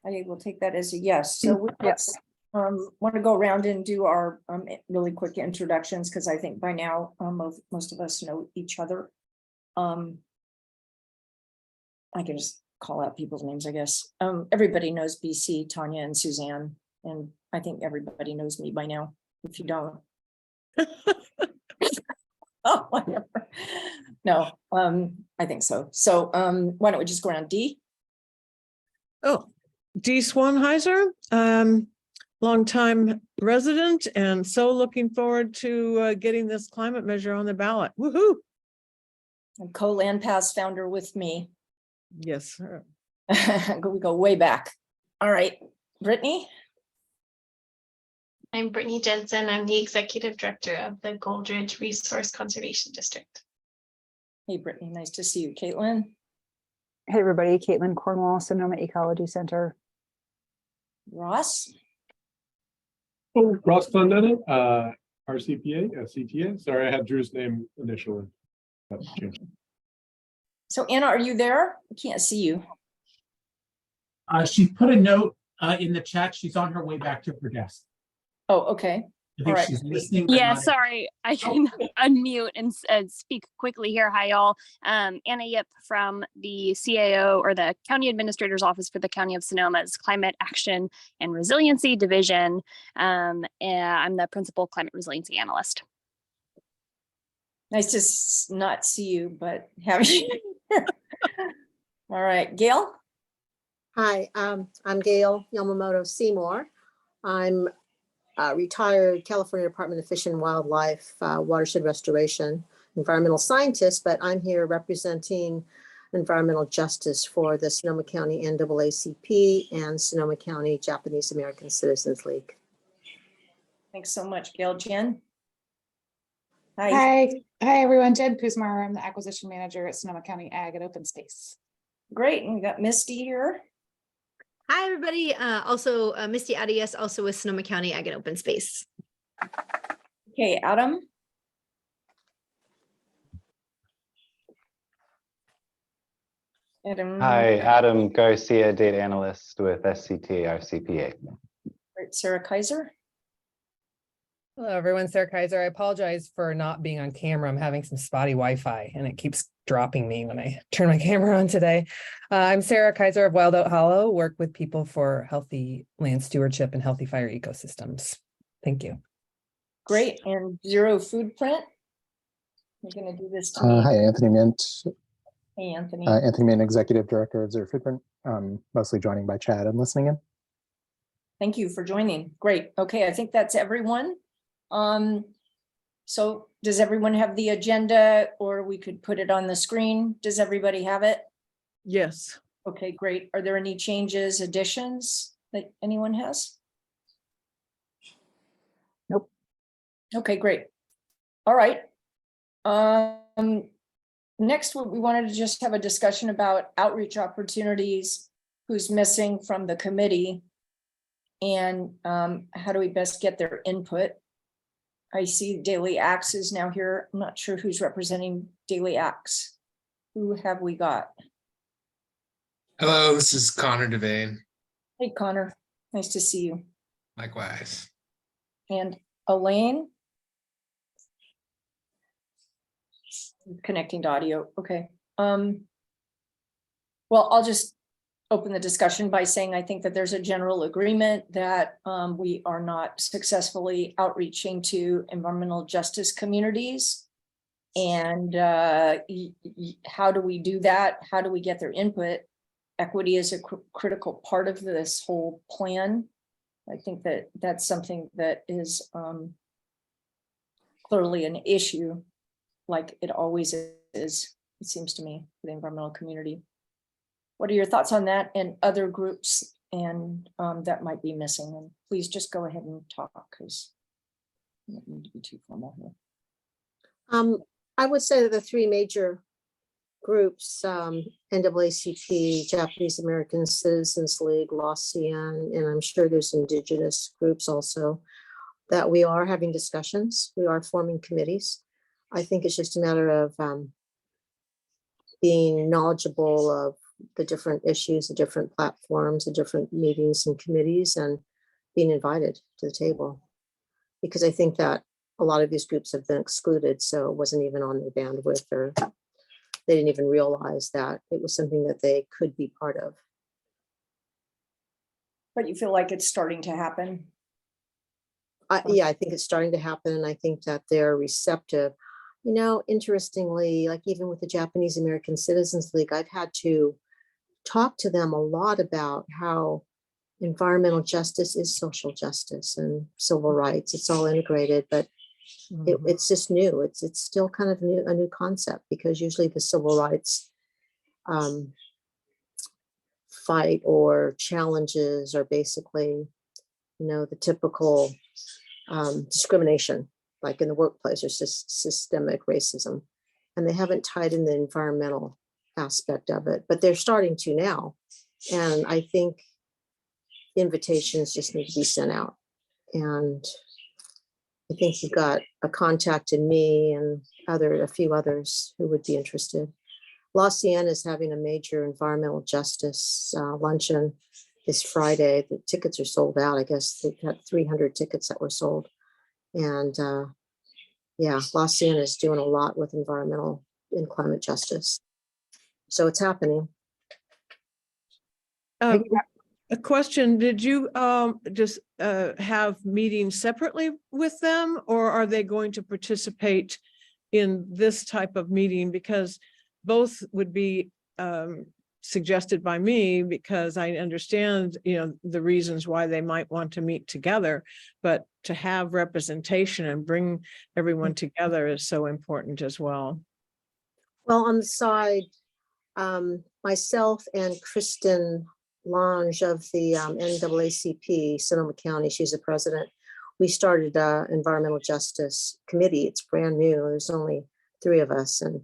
I will take that as a yes. So we Yes. want to go around and do our really quick introductions, because I think by now most of us know each other. I can just call out people's names, I guess. Everybody knows BC, Tanya, and Suzanne, and I think everybody knows me by now. If you don't, oh, whatever. No, I think so. So, why don't we just go around? D? Oh, Dee Swanheiser, longtime resident, and so looking forward to getting this climate measure on the ballot. Woohoo! And co-land pass founder with me. Yes, sir. We go way back. All right, Brittany? I'm Brittany Jensen. I'm the Executive Director of the Goldridge Resource Conservation District. Hey, Brittany, nice to see you. Caitlin? Hey, everybody. Caitlin Cornwall, Sonoma Ecology Center. Ross? Oh, Ross Clendon, RCPA, CTA. Sorry, I had Drew's name initially. That's changed. So Anna, are you there? I can't see you. She put a note in the chat. She's on her way back to her desk. Oh, okay. I All think right. she's listening. but Yeah, not- sorry, I can unmute and speak quickly here. Hi, y'all. Anna Yip from the CAO, or the County Administrator's Office for the County of Sonoma's Climate Action and Resiliency Division. And I'm the Principal Climate Resiliency Analyst. Nice to not see you, but have you. All right, Gail? Hi, I'm Gail Yamamoto Seymour. I'm a retired California Department of Fish and Wildlife watershed restoration environmental scientist, but I'm here representing environmental justice for the Sonoma County NAACP and Sonoma County Japanese American Citizens League. Thanks so much, Gail. Jen? Hi. Hi, everyone. Jen Kuzmar. I'm the acquisition manager at Sonoma County Ag and Open Space. Great, and we got Misty here. Hi, everybody. Also, Misty Arias, also with Sonoma County Ag and Open Space. Okay, Adam? Adam. Hi, Adam Garcia, data analyst with SCT RCPA. Right, Sarah Kaiser? Hello, everyone. Sarah Kaiser. I apologize for not being on camera. I'm having some spotty Wi-Fi and it keeps dropping me when I turn my camera on today. I'm Sarah Kaiser of Wild Oat Hollow, work with people for healthy land stewardship and healthy fire ecosystems. Thank you. Great, and Zero Foodprint? You're gonna do this to me. Hi, Anthony Mint. Hey, Anthony. Anthony Mint, Executive Director of Zero Footprint. Mostly joining by chat and listening in. Thank you for joining. Great. Okay, I think that's everyone. So does everyone have the agenda, or we could put it on the screen? Does everybody have it? Yes. Okay, great. Are there any changes, additions that anyone has? Nope. Okay, great. All right. Next, we wanted to just have a discussion about outreach opportunities, who's missing from the committee, and how do we best get their input. I see Daily Axe is now here. I'm not sure who's representing Daily Axe. Who have we got? Hello, this is Connor Devane. Hey, Connor. Nice to see you. Likewise. And Elaine? Connecting to audio. Okay. Well, I'll just open the discussion by saying I think that there's a general agreement that we are not successfully outreaching to environmental justice communities. And how do we do that? How do we get their input? Equity is a critical part of this whole plan. I think that that's something that is clearly an issue, like it always is, it seems to me, for the environmental community. What are your thoughts on that and other groups and that might be missing? And please just go ahead and talk, because you don't need to be too formal here. I would say that the three major groups, NAACP, Japanese American Citizens League, LACN, and I'm sure there's indigenous groups also, that we are having discussions. We are forming committees. I think it's just a matter of being knowledgeable of the different issues, the different platforms, the different meetings and committees, and being invited to the table. Because I think that a lot of these groups have been excluded, so it wasn't even on their bandwidth, or they didn't even realize that it was something that they could be part of. But you feel like it's starting to happen? Yeah, I think it's starting to happen, and I think that they're receptive. You know, interestingly, like even with the Japanese American Citizens League, I've had to talk to them a lot about how environmental justice is social justice and civil rights. It's all integrated, but it's just new. It's still kind of a new concept, because usually the civil rights fight or challenges are basically, you know, the typical discrimination, like in the workplace, or systemic racism, and they haven't tied in the environmental aspect of it, but they're starting to now. And I think invitations just need to be sent out. And I think you've got a contact in me and a few others who would be interested. La Sienna is having a major environmental justice luncheon this Friday. The tickets are sold out. I guess they've got 300 tickets that were sold. And yeah, La Sienna is doing a lot with environmental and climate justice. So it's happening. A question, did you just have meetings separately with them, or are they going to participate in this type of meeting? Because both would be suggested by me, because I understand, you know, the reasons why they might want to meet together, but to have representation and bring everyone together is so important as well. Well, on the side, myself and Kristen Lange of the NAACP, Sonoma County, she's the president. We started an environmental justice committee. It's brand new. There's only 3 of us. And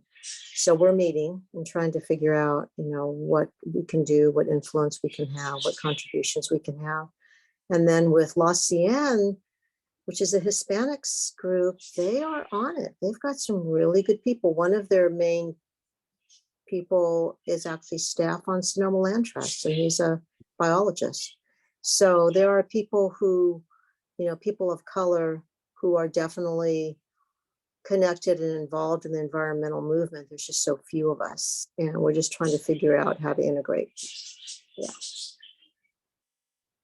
so we're meeting and trying to figure out, you know, what we can do, what influence we can have, what contributions we can have. And then with La Sienna, which is a Hispanics group, they are on it. They've got some really good people. One of their main people is actually staff on Sonoma Land Trust, and he's a biologist. So there are people who, you know, people of color who are definitely connected and involved in the environmental movement. There's just so few of us, and we're just trying to figure out how to integrate. Yeah.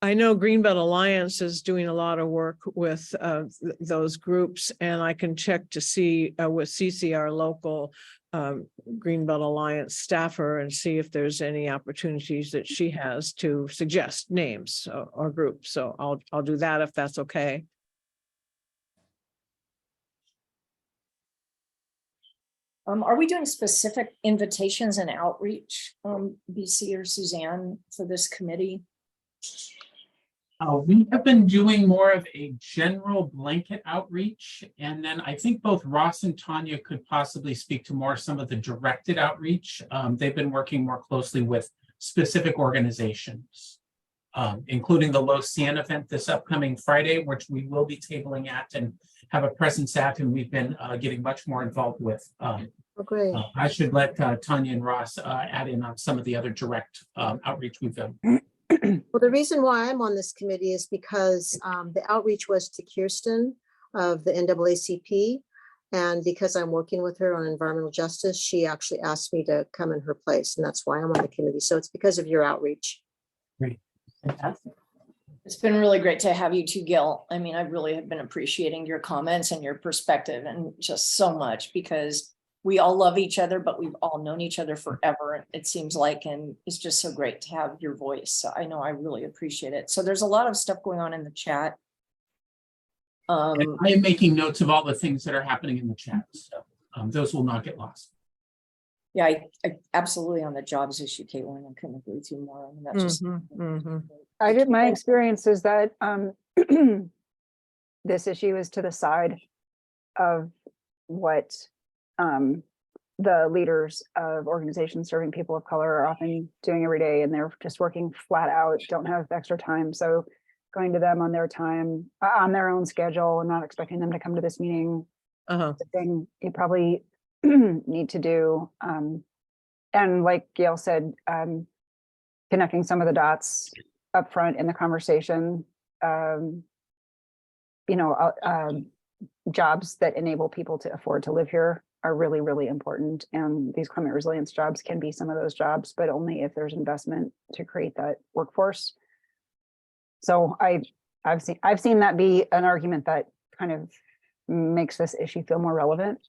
I know Greenbelt Alliance is doing a lot of work with those groups, and I can check to see with Cece, our local Greenbelt Alliance staffer, and see if there's any opportunities that she has to suggest names or groups. So I'll do that if that's okay. Are we doing specific invitations and outreach, BC or Suzanne, for this committee? We have been doing more of a general blanket outreach, and then I think both Ross and Tanya could possibly speak to more some of the directed outreach. They've been working more closely with specific organizations, including the Los Sienna event this upcoming Friday, which we will be tabling at and have a presence at, and we've been getting much more involved with. Great. I should let Tanya and Ross add in on some of the other direct outreach we've done. Well, the reason why I'm on this committee is because the outreach was to Kirsten of the NAACP. And because I'm working with her on environmental justice, she actually asked me to come in her place. And that's why I'm on the committee. So it's because of your outreach. Great. Fantastic. It's been really great to have you too, Gil. I mean, I really have been appreciating your comments and your perspective, and just so much, because we all love each other, but we've all known each other forever, it seems like, and it's just so great to have your voice. So I know I really appreciate it. So there's a lot of stuff going on in the chat. And I am making notes of all the things that are happening in the chat, so those will not get lost. Yeah, I absolutely on the jobs issue, Caitlin. I couldn't agree with you more. I mean, that's just. I did, my experience is that this issue is to the side of what the leaders of organizations serving people of color are often doing every day, and they're just working flat out, don't have extra time. So going to them on their time, on their own schedule, and not expecting them to come to this meeting, the thing you probably need to do. And like Gail said, connecting some of the dots up front in the conversation, jobs that enable people to afford to live here are really, really important. And these climate resilience jobs can be some of those jobs, but only if there's investment to create that workforce. So I've seen that be an argument that kind of makes this issue feel more relevant.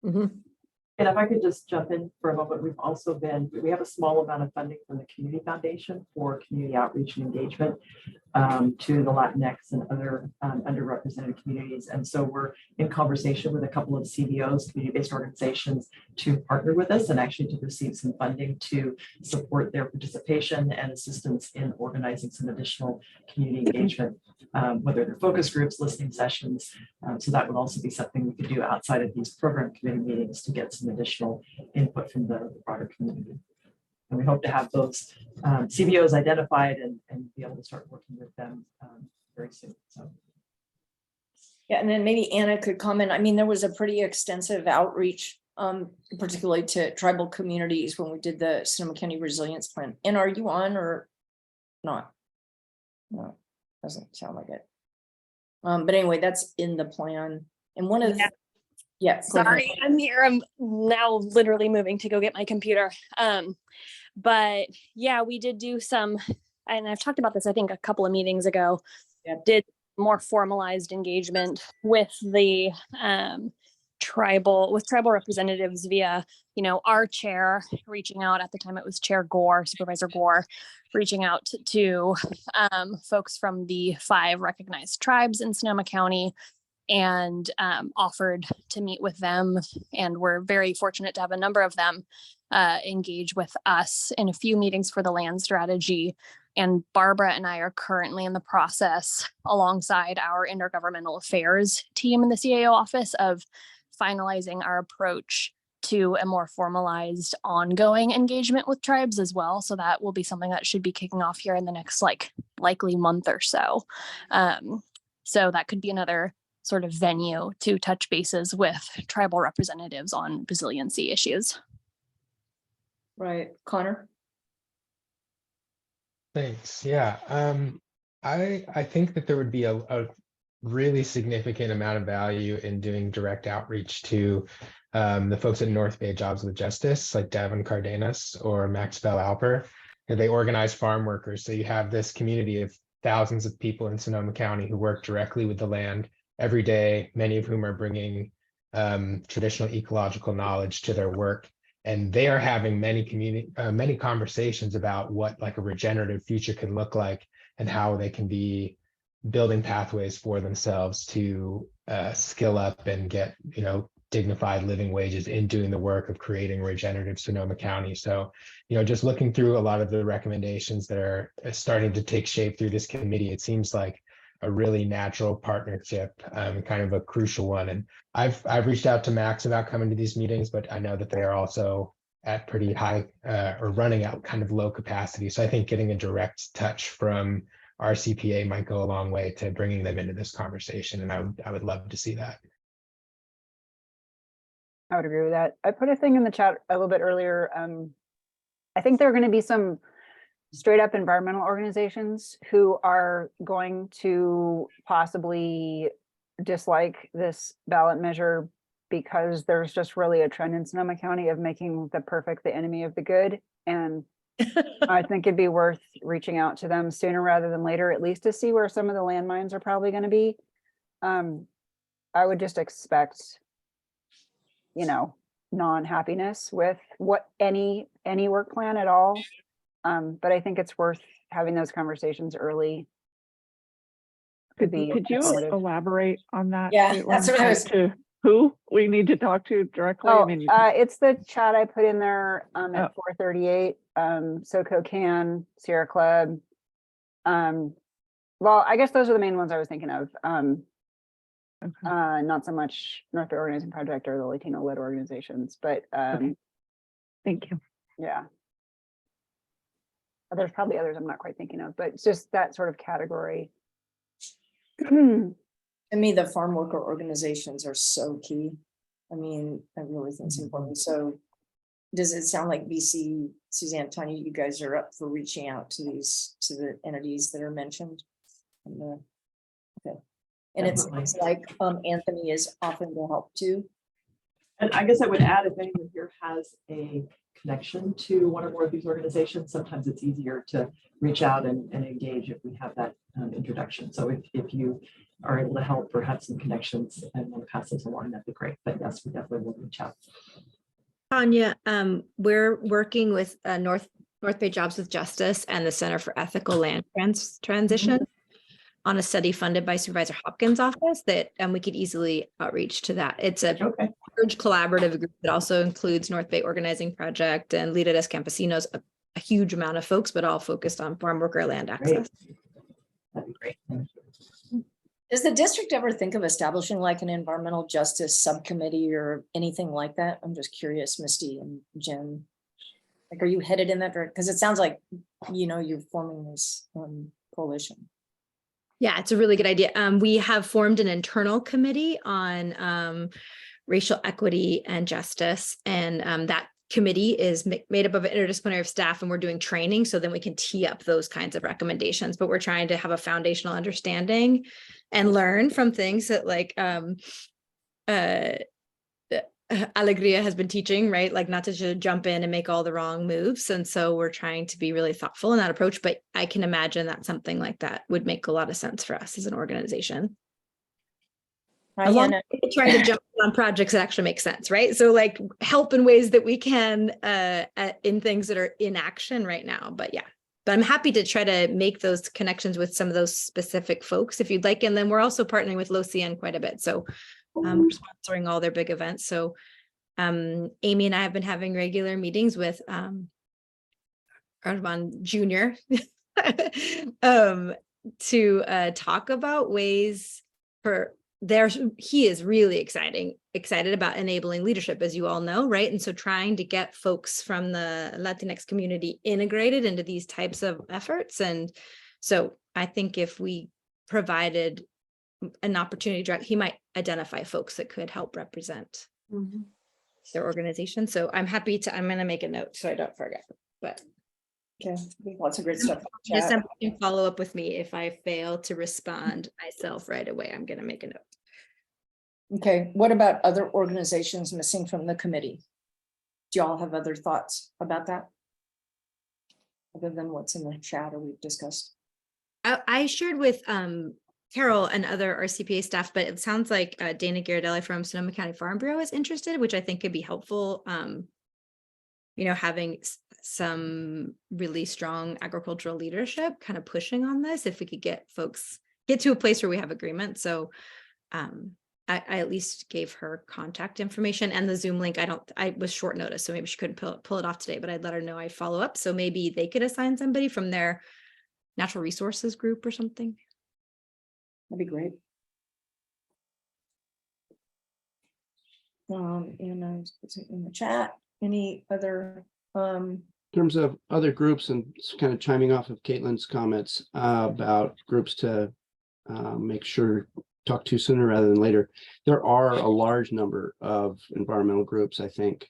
And if I could just jump in for a moment, we have a small amount of funding from the Community Foundation for community outreach and engagement to the Latinx and other underrepresented communities. And so we're in conversation with a couple of CBOs, community-based organizations, to partner with us and actually to receive some funding to support their participation and assistance in organizing some additional community engagement, whether they're focus groups, listening sessions. So that would also be something we could do outside of these program committee meetings to get some additional input from the broader community. And we hope to have those CBOs identified and be able to start working with them very soon. So. Yeah, and then maybe Anna could comment. I mean, there was a pretty extensive outreach, particularly to tribal communities when we did the Sonoma County Resilience Plan. And are you on or not? No, doesn't sound like it. But anyway, that's in the plan. And one of yeah, sorry, I'm here. I'm now literally moving to go get my computer. But yeah, we did do some, and I've talked about this, I think, a couple of meetings ago. Did more formalized engagement with the tribal representatives via, our chair reaching out. At the time it was Chair Gore, Supervisor Gore, reaching out to folks from the 5 recognized tribes in Sonoma County, and offered to meet with them. And we're very fortunate to have a number of them engage with us in a few meetings for the land strategy. And Barbara and I are currently in the process, alongside our intergovernmental affairs team in the CAO office, of finalizing our approach to a more formalized ongoing engagement with tribes as well. So that will be something that should be kicking off here in the next likely month or so. So that could be another sort of venue to touch bases with tribal representatives on resiliency issues. Right, Connor. Thanks. Yeah. I think that there would be a really significant amount of value in doing direct outreach to the folks at North Bay Jobs with Justice, like Davin Cardenas or Max Bell Alper. They organize farm workers. So you have this community of thousands of people in Sonoma County who work directly with the land every day, many of whom are bringing traditional ecological knowledge to their work. And they are having many conversations about what a regenerative future can look like and how they can be building pathways for themselves to skill up and get, dignified living wages in doing the work of creating regenerative Sonoma County. So, just looking through a lot of the recommendations that are starting to take shape through this committee, it seems like a really natural partnership, kind of a crucial one. And I've reached out to Max about coming to these meetings, but I know that they are also at pretty high or running out kind of low capacity. So I think getting a direct touch from RCPA might go a long way to bringing them into this conversation. And I would love to see that. I would agree with that. I put a thing in the chat a little bit earlier. I think there are going to be some straight up environmental organizations who are going to possibly dislike this ballot measure because there's just really a trend in Sonoma County of making the perfect the enemy of the good. And I think it'd be worth reaching out to them sooner rather than later, at least to see where some of the landmines are probably going to be. I would just expect, non-happiness with what any work plan at all. But I think it's worth having those conversations early. Could you elaborate on that? Yeah, Caitlin, that's what I was. as to who we need to talk to directly? Oh, I mean, it's the chat I put in there at 4:38. SoCo Can, Sierra Club. Well, I guess those are the main ones I was thinking of. Not so much North Bay Organizing Project or the Latino-led organizations, but thank you. Yeah. There's probably others I'm not quite thinking of, but it's just that sort of category. To me, the farm worker organizations are so key. I mean, I really think it's important. So does it sound like VC, Suzanne, Tanya, you guys are up for reaching out to the entities that are mentioned? Okay. And it sounds like Anthony is offering to help too. And I guess I would add, if anyone here has a connection to one or more of these organizations, sometimes it's easier to reach out and engage if we have that introduction. So if you are able to help or have some connections and want to pass this along, that'd be great. But yes, we definitely will reach out. Tanya, we're working with North Bay Jobs with Justice and the Center for Ethical Land Transition on a study funded by Supervisor Hopkins' office that we could easily outreach to that. It's a large collaborative group that also includes North Bay Organizing Project and Líderes Campesinos, a huge amount of folks, but all focused on farm worker land access. That'd be great. Does the district ever think of establishing like an environmental justice subcommittee or anything like that? I'm just curious, Misty and Jen. Like, are you headed in that direction? Because it sounds like, you know, you're forming this coalition. Yeah, it's a really good idea. We have formed an internal committee on racial equity and justice, and that committee is made up of an interdisciplinary staff, and we're doing training so then we can tee up those kinds of recommendations. But we're trying to have a foundational understanding and learn from things that like Alegria has been teaching, right? Like not to just jump in and make all the wrong moves. And so we're trying to be really thoughtful in that approach, but I can imagine that something like that would make a lot of sense for us as an organization. Along with trying to jump on projects that actually make sense, right? So like help in ways that we can in things that are in action right now. But yeah, but I'm happy to try to make those connections with some of those specific folks if you'd like. And then we're also partnering with LoCN quite a bit. So we're sponsoring all their big events. So Amy and I have been having regular meetings with Armand Jr. To talk about ways for he is really excited about enabling leadership, as you all know, right? And so trying to get folks from the Latinx community integrated into these types of efforts. And so I think if we provided an opportunity, he might identify folks that could help represent their organization. So I'm happy to, I'm going to make a note so I don't forget, but. Okay, lots of great stuff. Just somebody can follow up with me if I fail to respond myself right away. I'm going to make a note. Okay, what about other organizations missing from the committee? Do y'all have other thoughts about that? Other than what's in the chat or we've discussed? I shared with Carol and other RCPA staff, but it sounds like Dana Ghirardelli from Sonoma County Farm Bureau is interested, which I think could be helpful. You know, having some really strong agricultural leadership kind of pushing on this, if we could get to a place where we have agreement. So I at least gave her contact information and the Zoom link. I was short notice, so maybe she couldn't pull it off today, but I'd let her know I'd follow up. So maybe they could assign somebody from their natural resources group or something. That'd be great. And in the chat, any other in terms of other groups, and kind of chiming off of Caitlin's comments about groups to make sure talk to sooner rather than later. There are a large number of environmental groups, I think.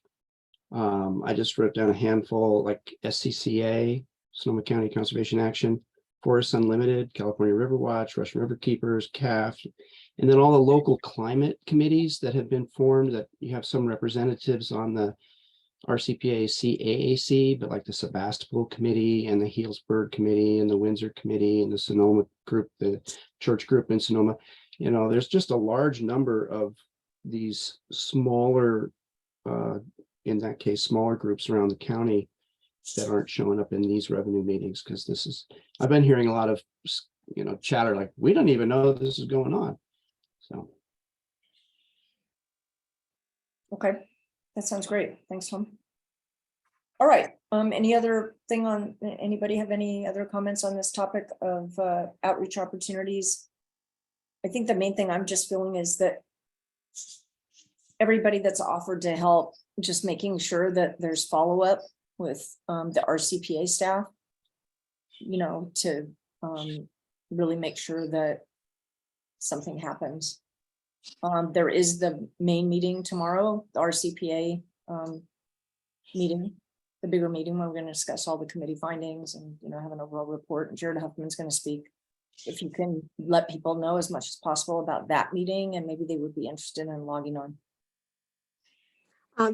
I just wrote down a handful, like SCCA, Sonoma County Conservation Action, Forests Unlimited, California River Watch, Russian River Keepers, CAF, and then all the local climate committees that have been formed, that you have some representatives on the RCPA CAAC, but like the Sebastopol Committee and the Healdsburg Committee and the Windsor Committee and the Sonoma group, the church group in Sonoma. You know, there's just a large number of these smaller, in that case, smaller groups around the county that aren't showing up in these revenue meetings, because I've been hearing a lot of, chatter like, we don't even know this is going on. So. Okay, that sounds great. Thanks, Tom. All right, any other thing on, anybody have any other comments on this topic of outreach opportunities? I think the main thing I'm just feeling is that everybody that's offered to help, just making sure that there's follow-up with the RCPA staff, to really make sure that something happens. There is the main meeting tomorrow, the RCPA meeting, the bigger meeting, where we're going to discuss all the committee findings and, have an overall report. And Jared Huffman's going to speak. If you can let people know as much as possible about that meeting, and maybe they would be interested in logging on.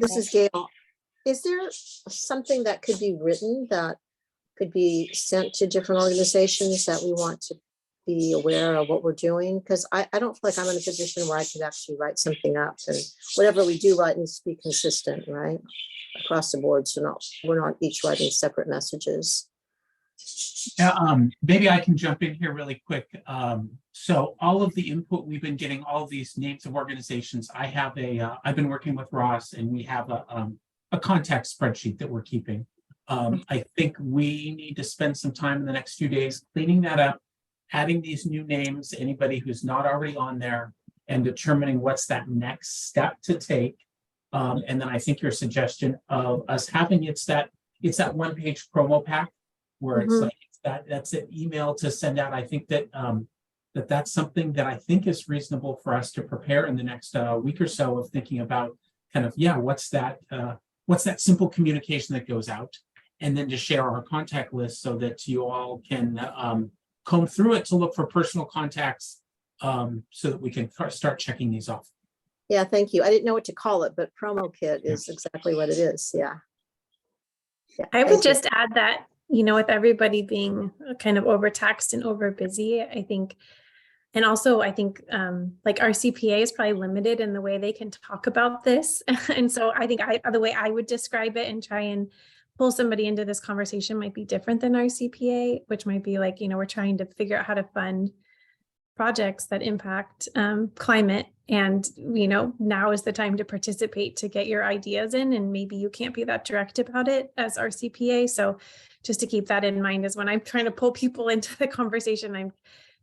This is Gail. Is there something that could be written that could be sent to different organizations that we want to be aware of what we're doing? Because I don't feel like I'm in a position where I could actually write something up, and whatever we do write needs to be consistent, right? Across the board, so we're not each writing separate messages. Yeah, maybe I can jump in here really quick. So all of the input we've been getting, all of these names of organizations, I've been working with Ross, and we have a contact spreadsheet that we're keeping. I think we need to spend some time in the next few days cleaning that up, adding these new names, anybody who's not already on there, and determining what's that next step to take. And then I think your suggestion of us having it's that one-page promo pack where it's like that's an email to send out. I think that that's something that I think is reasonable for us to prepare in the next week or so, of thinking about kind of, what's that simple communication that goes out, and then to share our contact list so that you all can comb through it to look for personal contacts, so that we can start checking these off. Yeah, thank you. I didn't know what to call it, but promo kit is exactly what it is. Yeah. I would just add that, with everybody being kind of overtaxed and over busy, I think, and also I think like our CPA is probably limited in the way they can talk about this. And so I think the way I would describe it and try and pull somebody into this conversation might be different than our CPA, which might be like, we're trying to figure out how to fund projects that impact climate. And, now is the time to participate, to get your ideas in, and maybe you can't be that direct about it as our CPA. So just to keep that in mind is when I'm trying to pull people into the conversation, I'm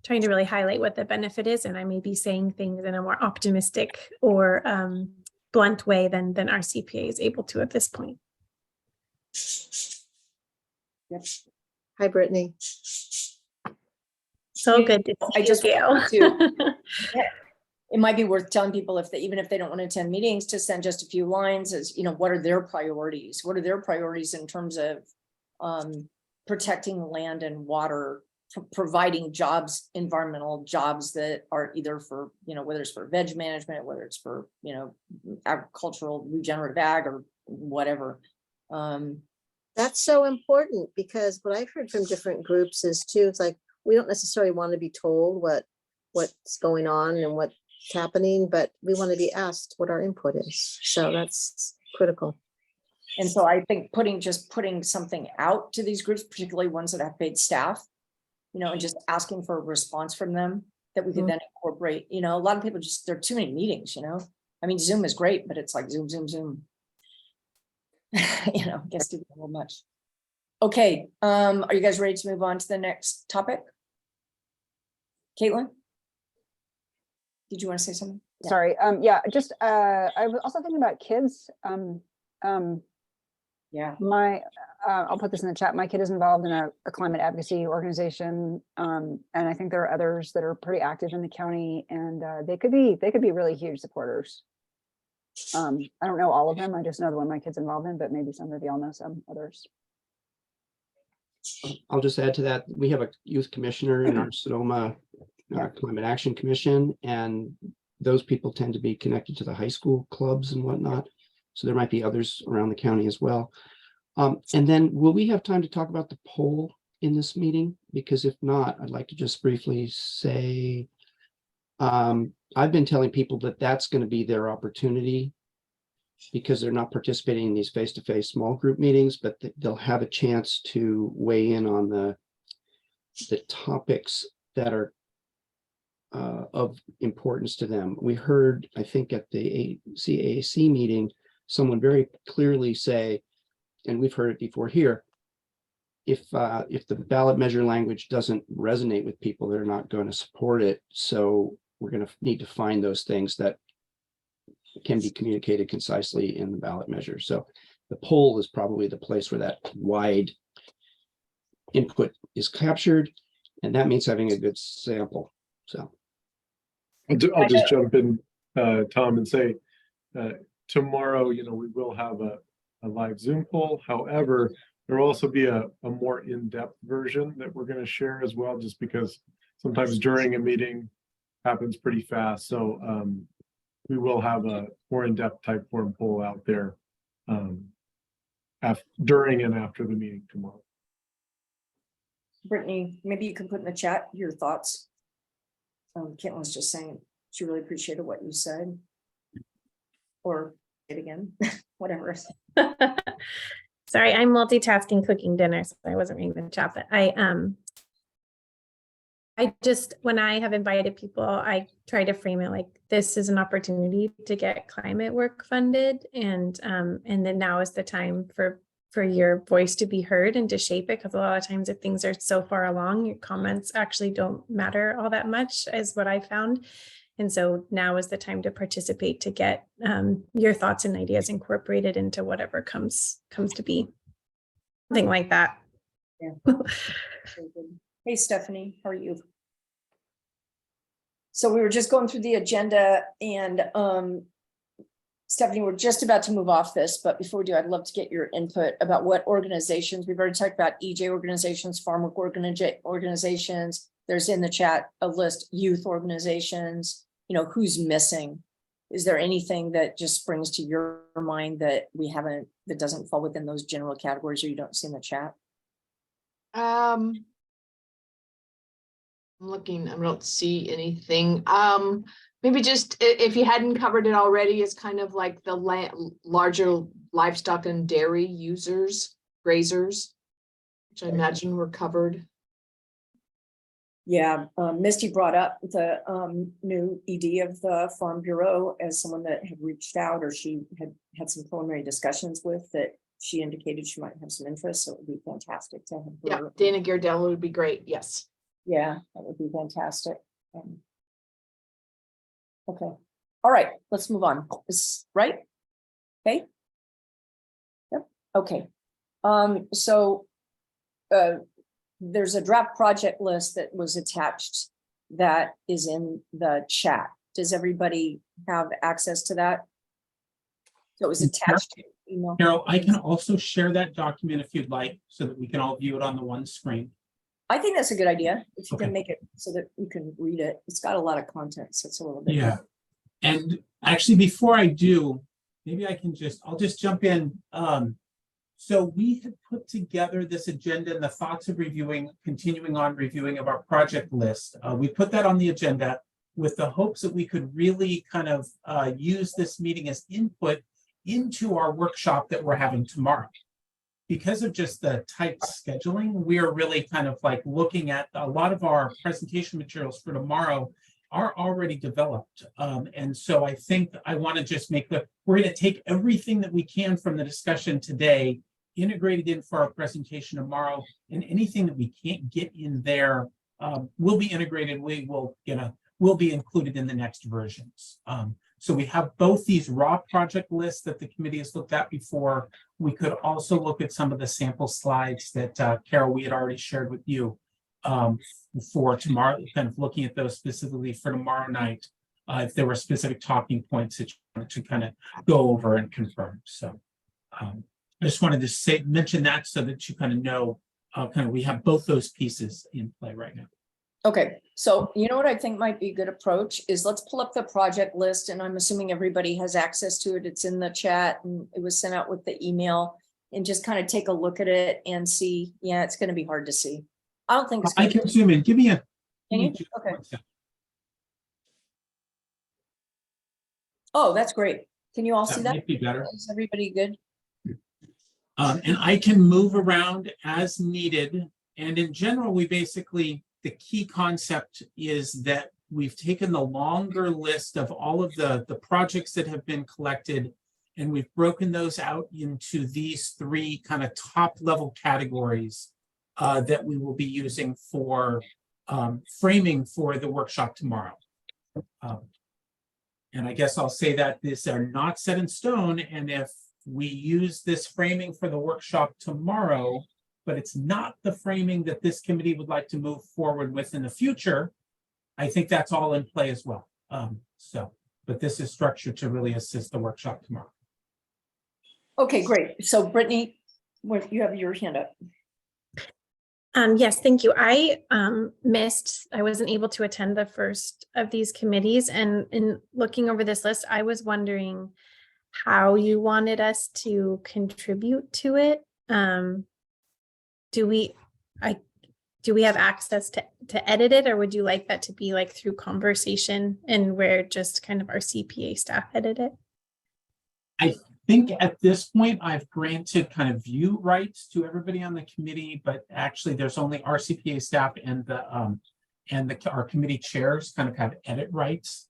trying to really highlight what the benefit is. And I may be saying things in a more optimistic or blunt way than our CPA is able to at this point. Yep. Hi, Brittany. So good to I just Gail. It might be worth telling people, even if they don't want to attend meetings, to send just a few lines as, what are their priorities? What are their priorities in terms of protecting land and water, providing jobs, environmental jobs that are either for, whether it's for veg management, whether it's for, agricultural, regenerative ag, or whatever. That's so important, because what I've heard from different groups is too, it's like, we don't necessarily want to be told what's going on and what's happening, but we want to be asked what our input is. So that's critical. And so I think putting something out to these groups, particularly ones that have paid staff, and just asking for a response from them that we could then incorporate. A lot of people there are too many meetings, I mean, Zoom is great, but it's like Zoom. Gets to be a little much. Okay, are you guys ready to move on to the next topic? Caitlin? Did you want to say something? Yeah. Sorry. Just I was also thinking about kids. Yeah. I'll put this in the chat. My kid is involved in a climate advocacy organization. And I think there are others that are pretty active in the county, and they could be really huge supporters. I don't know all of them. I just know the one my kid's involved in, but maybe some of y'all know some others. I'll just add to that. We have a youth commissioner in our Sonoma Climate Action Commission, and those people tend to be connected to the high school clubs and whatnot. So there might be others around the county as well. And then will we have time to talk about the poll in this meeting? Because if not, I'd like to just briefly say, I've been telling people that that's going to be their opportunity, because they're not participating in these face-to-face small group meetings, but they'll have a chance to weigh in on the topics that are of importance to them. We heard, I think, at the CAAC meeting, someone very clearly say, and we've heard it before here, if the ballot measure language doesn't resonate with people, they're not going to support it. So we're going to need to find those things that can be communicated concisely in the ballot measure. So the poll is probably the place where that wide input is captured, and that means having a good sample. So I'll just jump in, Tom, and say tomorrow, we will have live Zoom poll. However, there will also be a more in-depth version that we're going to share as well, just because sometimes during a meeting happens pretty fast. So we will have a more in-depth type form poll out there during and after the meeting tomorrow. Brittany, maybe you can put in the chat your thoughts. Caitlin was just saying she really appreciated what you said. Or say it again, whatever. Sorry, I'm multitasking cooking dinner, so I wasn't reading the chat, but I just, when I have invited people, I try to frame it like this is an opportunity to get climate work funded, and then now is the time for your voice to be heard and to shape it, because a lot of times if things are so far along, your comments actually don't matter all that much, is what I found. And so now is the time to participate, to get your thoughts and ideas incorporated into whatever comes to be. Something like that. Yeah. Hey, Stephanie, how are you? So we were just going through the agenda, and Stephanie, we're just about to move off this, but before we do, I'd love to get your input about what organizations, we've already talked about EJ organizations, farm work organizations. There's in the chat a list, youth organizations, you know, who's missing. Is there anything that just springs to your mind that we haven't, that doesn't fall within those general categories, or you don't see in the chat? I'm looking, I don't see anything. Maybe just if you hadn't covered it already, is kind of like the larger livestock and dairy users, grazers, which I imagine were covered. Yeah, Misty brought up the new ED of the Farm Bureau as someone that had reached out, or she had some preliminary discussions with, that she indicated she might have some interest. So it would be fantastic to have her. Yeah, Dana Gardella would be great. Yes. Yeah, that would be fantastic. Okay. All right, let's move on. Is right? Okay. Yep. Okay. So there's a draft project list that was attached that is in the chat. Does everybody have access to that? So it was attached to email. Carol, I can also share that document if you'd like, so that we can all view it on the one screen. I think that's a good idea. If you Okay. can make it so that you can read it. It's got a lot of content, so it's a little bit. Yeah. And actually, before I do, maybe I'll just jump in. So we had put together this agenda and the thoughts of continuing on reviewing of our project list. We put that on the agenda with the hopes that we could really kind of use this meeting as input into our workshop that we're having tomorrow. Because of just the tight scheduling, we are really kind of like looking at a lot of our presentation materials for tomorrow are already developed. And so I think I want to just we're going to take everything that we can from the discussion today, integrated in for our presentation tomorrow, and anything that we can't get in there will be integrated. Will be included in the next versions. So we have both these raw project lists that the committee has looked at before. We could also look at some of the sample slides that Carol, we had already shared with you for tomorrow, kind of looking at those specifically for tomorrow night, if there were specific talking points that you wanted to kind of go over and confirm. So I just wanted to mention that so that you kind of know, we have both those pieces in play right now. Okay, so you know what I think might be a good approach is let's pull up the project list, and I'm assuming everybody has access to it. It's in the chat and it was sent out with the email, and just kind of take a look at it and see. Yeah, it's going to be hard to see. I don't think it's I can zoom in. Give me a. Can you? Okay. Oh, that's great. Can you all see that? Might be better. Is everybody good? And I can move around as needed. And in general, the key concept is that we've taken the longer list of all of the projects that have been collected, and we've broken those out into these three kind of top level categories that we will be using for framing for the workshop tomorrow. And I guess I'll say that these are not set in stone, and if we use this framing for the workshop tomorrow, but it's not the framing that this committee would like to move forward with in the future, I think that's all in play as well. But this is structured to really assist the workshop tomorrow. Okay, great. So Brittany, what, you have your hand up. Yes, thank you. I wasn't able to attend the first of these committees, and in looking over this list, I was wondering how you wanted us to contribute to it. Do we have access to edit it, or would you like that to be like through conversation and where just kind of our CPA staff edit it? I think at this point, I've granted kind of view rights to everybody on the committee, but actually there's only our CPA staff and our committee chairs kind of have edit rights.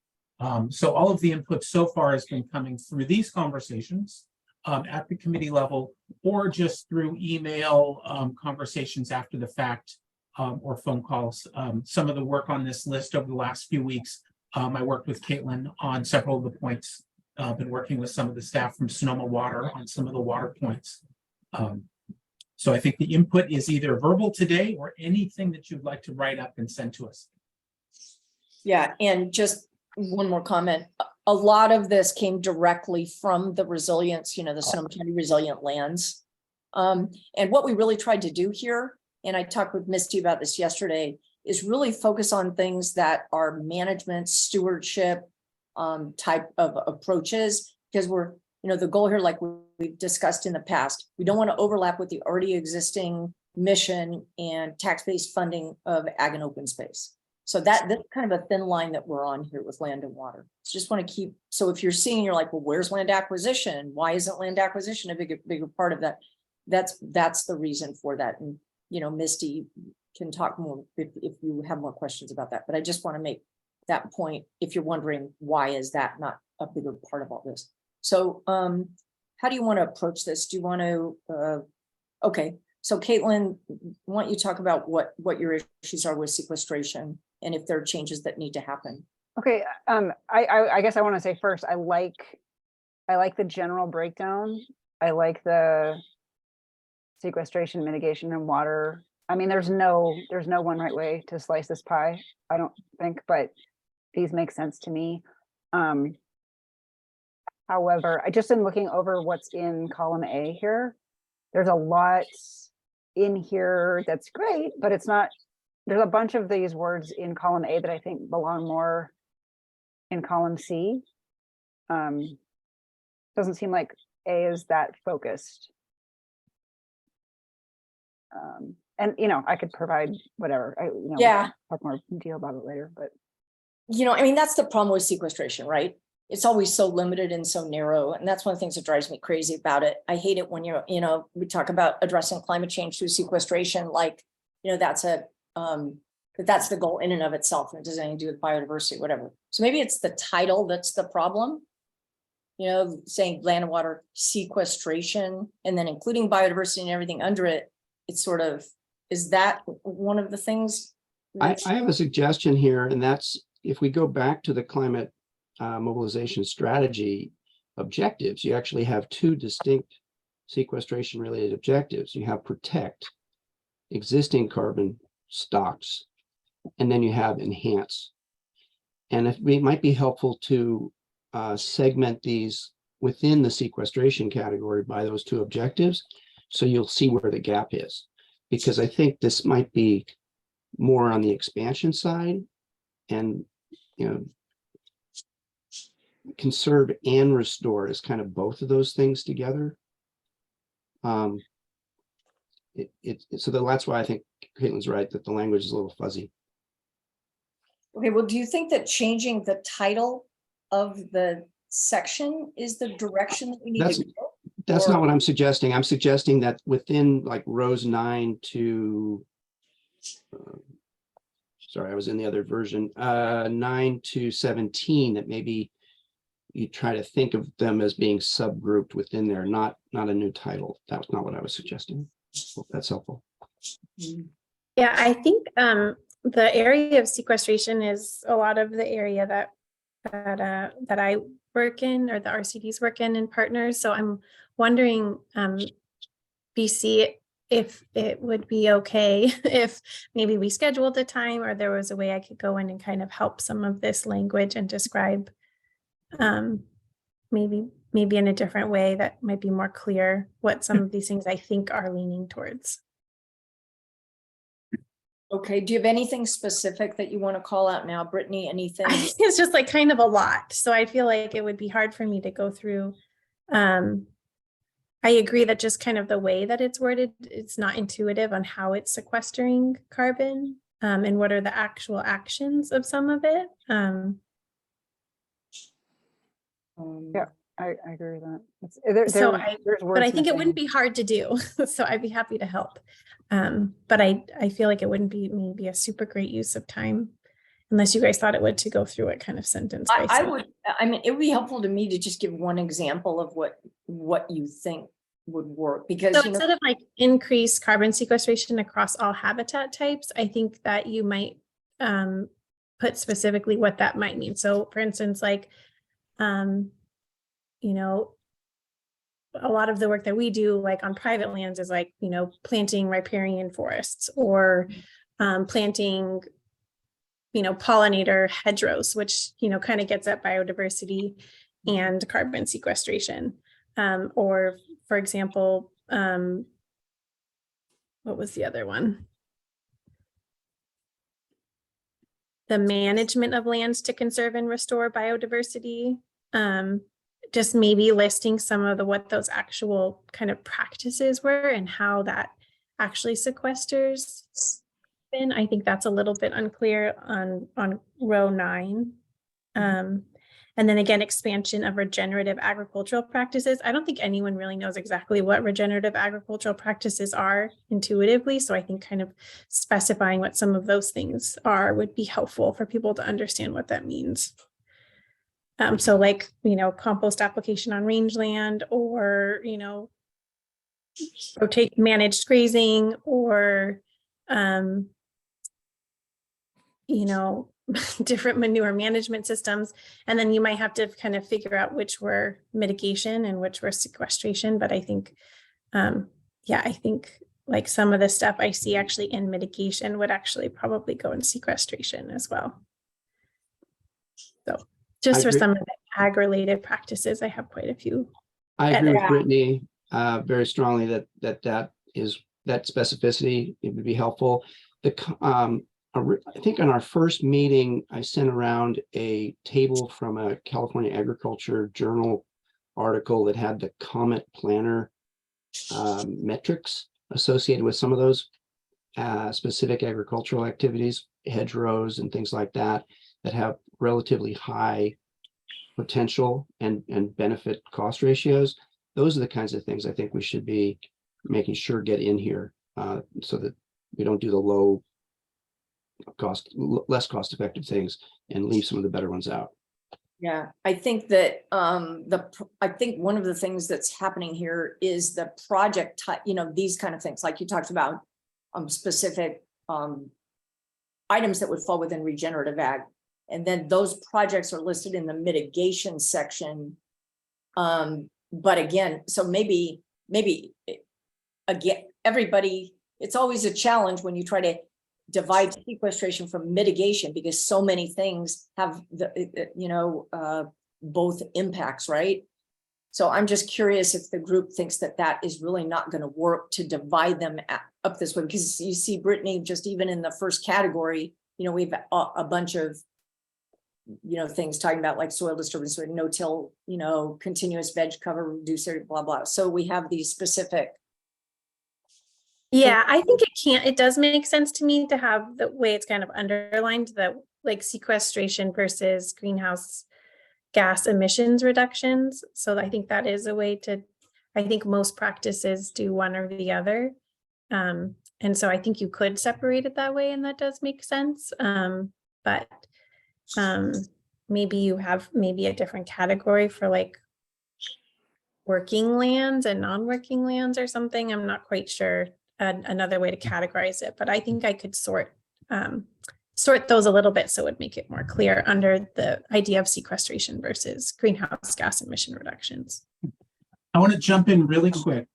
So all of the input so far has been coming through these conversations at the committee level, or just through email conversations after the fact, or phone calls. Some of the work on this list over the last few weeks, I worked with Caitlin on several of the points. Been working with some of the staff from Sonoma Water on some of the water points. So I think the input is either verbal today or anything that you'd like to write up and send to us. Yeah, and just one more comment. A lot of this came directly from the resilience, the Sonoma County Resilient Lands. And what we really tried to do here, and I talked with Misty about this yesterday, is really focus on things that are management, stewardship, type of approaches, because we're, the goal here, like we've discussed in the past, we don't want to overlap with the already existing mission and tax-based funding of ag and open space. So that's kind of a thin line that we're on here with land and water. So just want to keep, so if you're seeing, you're like, well, where's land acquisition? Why isn't land acquisition a bigger part of that? That's the reason for that. And, Misty can talk more if you have more questions about that, but I just want to make that point if you're wondering why is that not a bigger part of all this. So how do you want to approach this? Do you want to okay, so Caitlin, why don't you talk about what your issues are with sequestration and if there are changes that need to happen? Okay, I guess I want to say first, I like the general breakdown. I like the sequestration, mitigation, and water. I mean, there's no one right way to slice this pie, I don't think, but these make sense to me. However, I just am looking over what's in column A here. There's a lot in here that's great, but it's not, there's a bunch of these words in column A that I think belong more in column C. Doesn't seem like A is that focused. And I could provide whatever, yeah, talk more detail about it later, but I mean, that's the problem with sequestration, right? It's always so limited and so narrow. And that's one of the things that drives me crazy about it. I hate it when we talk about addressing climate change through sequestration, like, that's the goal in and of itself. And it doesn't have anything to do with biodiversity, whatever. So maybe it's the title that's the problem, saying land and water sequestration, and then including biodiversity and everything under it. It's sort of, is that one of the things? I have a suggestion here, and that's if we go back to the climate mobilization strategy objectives, you actually have two distinct sequestration related objectives. You have protect existing carbon stocks, and then you have enhance. And it might be helpful to segment these within the sequestration category by those two objectives, so you'll see where the gap is. Because I think this might be more on the expansion side, and conserve and restore is kind of both of those things together. So that's why I think Caitlin's right that the language is a little fuzzy. Okay, well, do you think that changing the title of the section is the direction that we need to go? That's not what I'm suggesting. I'm suggesting that within like rows 9 to sorry, I was in the other version, 9 to 17, that maybe you try to think of them as being subgrouped within there, not a new title. That was not what I was suggesting. Hope that's helpful. Yeah, I think the area of sequestration is a lot of the area that I work in, or the RCDs work in partners. So I'm wondering, BC, if it would be okay if maybe we scheduled a time, or there was a way I could go in and kind of help some of this language and describe maybe maybe in a different way that might be more clear what some of these things I think are leaning towards. Okay, do you have anything specific that you want to call out now, Brittany? Anything? It's just like kind of a lot. So I feel like it would be hard for me to go through. I agree that just kind of the way that it's worded, it's not intuitive on how it's sequestering carbon, and what are the actual actions of some of it. Yeah, I agree with that. But I think it wouldn't be hard to do. So I'd be happy to help. But I feel like it wouldn't be maybe a super great use of time unless you guys thought it would, to go through it kind of sentence by I sentence. would, I mean, it would be helpful to me to just give one example of what you think would work, because So you know, instead of like increase carbon sequestration across all habitat types, I think that you might put specifically what that might mean. So for instance, like, you know, a lot of the work that we do like on private lands is like, you know, planting riparian forests or planting, you know, pollinator hedgerows, which, you know, kind of gets at biodiversity and carbon sequestration. Or for example, what was the other one? The management of lands to conserve and restore biodiversity. Just maybe listing some of what those actual kind of practices were and how that actually sequesters. I think that's a little bit unclear on row 9. And then again, expansion of regenerative agricultural practices. I don't think anyone really knows exactly what regenerative agricultural practices are intuitively. So I think kind of specifying what some of those things are would be helpful for people to understand what that means. So like, you know, compost application on rangeland, or, you know, rotate managed grazing, or, you know, different manure management systems. And then you might have to kind of figure out which were mitigation and which were sequestration. But I think, yeah, I think like some of the stuff I see actually in mitigation would actually probably go in sequestration as well. So just for some of the ag related practices, I have quite a few. I agree with Yeah. Brittany very strongly that specificity, it would be helpful. I think on our first meeting, I sent around a table from a California Agriculture Journal article that had the Comet Planner metrics associated with some of those specific agricultural activities, hedgerows and things like that, that have relatively high potential and benefit cost ratios. Those are the kinds of things I think we should be making sure get in here so that we don't do the less cost effective things and leave some of the better ones out. yeah, I think that I think one of the things that's happening here is the project type, you know, these kind of things, like you talked about specific items that would fall within regenerative ag. And then those projects are listed in the mitigation section. But again, so maybe again, everybody, it's always a challenge when you try to divide sequestration from mitigation, because so many things have both impacts, right? So I'm just curious if the group thinks that is really not going to work to divide them up this way, because you see, Brittany, just even in the first category, you know, we've a bunch of, you know, things talking about like soil disturbance or no-till, you know, continuous veg cover, reducer, blah, blah. So we have these specific. Yeah, I think it does make sense to me to have the way it's kind of underlined, the like sequestration versus greenhouse gas emissions reductions. So I think that is a way to, I think most practices do one or the other. And so I think you could separate it that way, and that does make sense. But maybe you have maybe a different category for like working lands and non-working lands or something. I'm not quite sure another way to categorize it, but I think I could sort those a little bit so it would make it more clear under the idea of sequestration versus greenhouse gas emission reductions. I want to jump in really quick.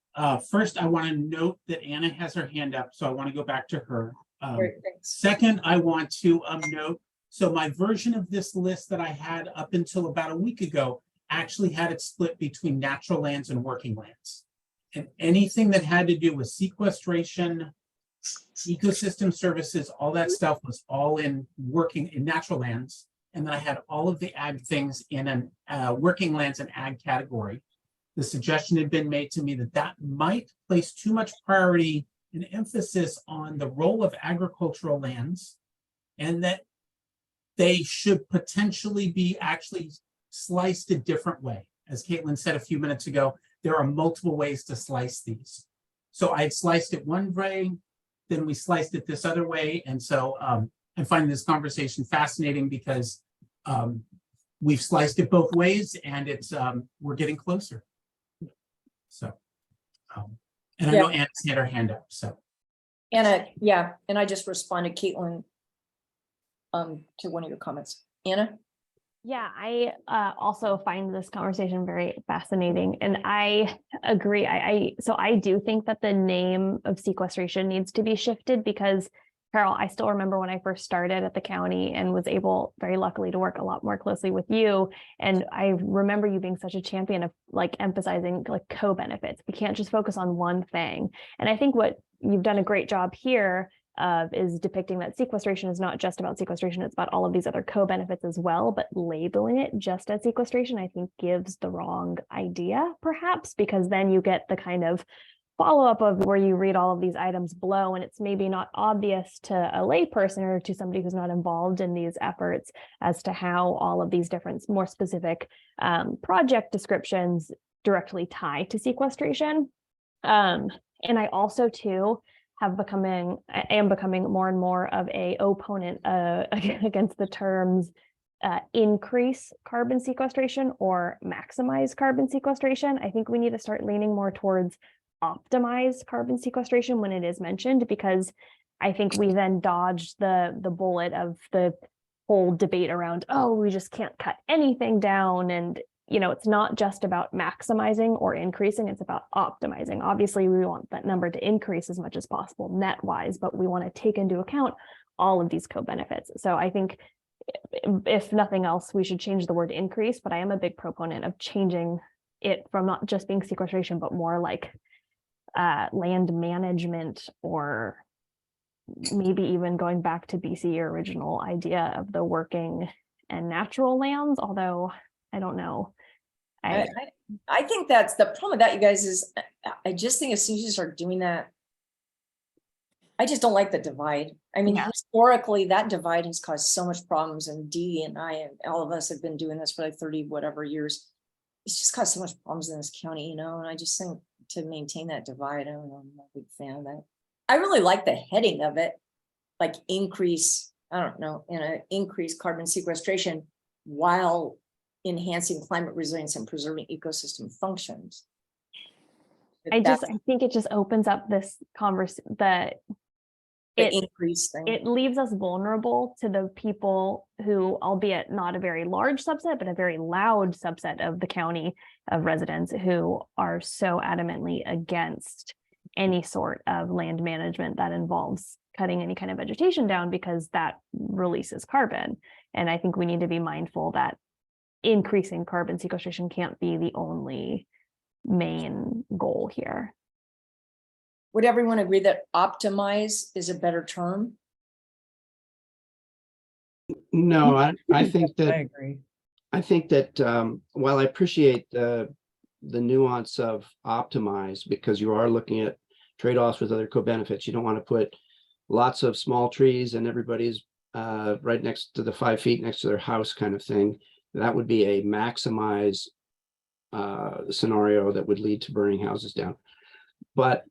First, I want to note that Anna has her hand up, so I want to go back to her. Great, thanks. Second, I want to note, so my version of this list that I had up until about a week ago actually had it split between natural lands and working lands. And anything that had to do with sequestration, ecosystem services, all that stuff was all in working in natural lands. And then I had all of the ag things in an working lands and ag category. The suggestion had been made to me that that might place too much priority and emphasis on the role of agricultural lands, and that they should potentially be actually sliced a different way. As Caitlin said a few minutes ago, there are multiple ways to slice these. So I had sliced it one way, then we sliced it this other way. And so I find this conversation fascinating because we've sliced it both ways, and it's we're getting closer. So, and I know Anna's had her hand up, so. Anna, yeah, and I just responded, Caitlin, to one of your comments. Anna? Yeah, I also find this conversation very fascinating, and I agree. So I do think that the name of sequestration needs to be shifted because, Carol, I still remember when I first started at the county and was able, very luckily, to work a lot more closely with you. And I remember you being such a champion of like emphasizing like co-benefits. We can't just focus on one thing. And I think what you've done a great job here is depicting that sequestration is not just about sequestration, it's about all of these other co-benefits as well, but labeling it just as sequestration, I think gives the wrong idea, perhaps, because then you get the kind of follow-up of where you read all of these items below, and it's maybe not obvious to a layperson or to somebody who's not involved in these efforts as to how all of these different, more specific project descriptions directly tie to sequestration. And I also, too, I am becoming more and more of a opponent against the terms increase carbon sequestration or maximize carbon sequestration. I think we need to start leaning more towards optimize carbon sequestration when it is mentioned, because I think we then dodge the bullet of the whole debate around, oh, we just can't cut anything down. And it's not just about maximizing or increasing, it's about optimizing. Obviously, we want that number to increase as much as possible net wise, but we want to take into account all of these co-benefits. So I think if nothing else, we should change the word increase, but I am a big proponent of changing it from not just being sequestration, but more like land management, or maybe even going back to BC, your original idea of the working and natural lands, although I don't know. I think that's the problem with that, you guys, is I just think as soon as you start doing that, I just don't like the divide. I mean, historically, that divide has caused so much problems, and Dee and I and all of us have been doing this for like 30 whatever years. It's just caused so much problems in this county, and I just think to maintain that divide, I don't know, I'm not a big fan of that. I really like the heading of it, like increase, I don't know, increase carbon sequestration while enhancing climate resilience and preserving ecosystem functions. I think it just opens up this conversation that increase thing. It leaves us vulnerable to the people who, albeit not a very large subset, but a very loud subset of the county of residents who are so adamantly against any sort of land management that involves cutting any kind of vegetation down, because that releases carbon. And I think we need to be mindful that increasing carbon sequestration can't be the only main goal here. Would everyone agree that optimize is a better term? No, I think that I agree. I think that while I appreciate the nuance of optimize, because you are looking at trade-offs with other co-benefits, you don't want to put lots of small trees and everybody's right next to the 5 feet next to their house kind of thing. That would be a maximize scenario that would lead to burning houses down. But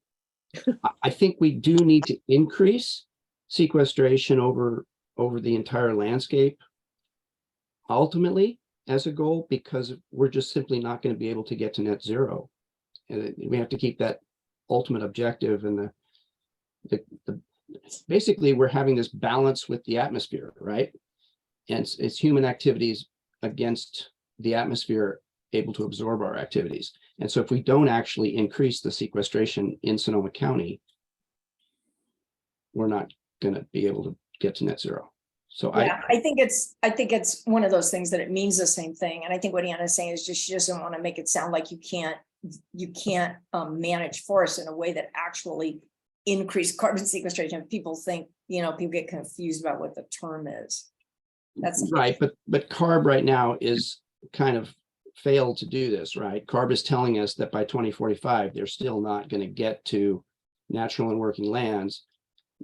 I think we do need to increase sequestration over the entire landscape ultimately as a goal, because we're just simply not going to be able to get to net zero. And we have to keep that ultimate objective, and the basically we're having this balance with the atmosphere, right? And it's human activities against the atmosphere able to absorb our activities. And so if we don't actually increase the sequestration in Sonoma County, we're not going to be able to get to net zero. So Yeah, I think it's one of those things that it means the same thing. And I think what Anna's saying is just she doesn't want to make it sound like you can't manage forests in a way that actually increase carbon sequestration. People think, people get confused about what the term is. That's right, but CARB right now is kind of failed to do this, right? CARB is telling us that by 2045, they're still not going to get to natural and working lands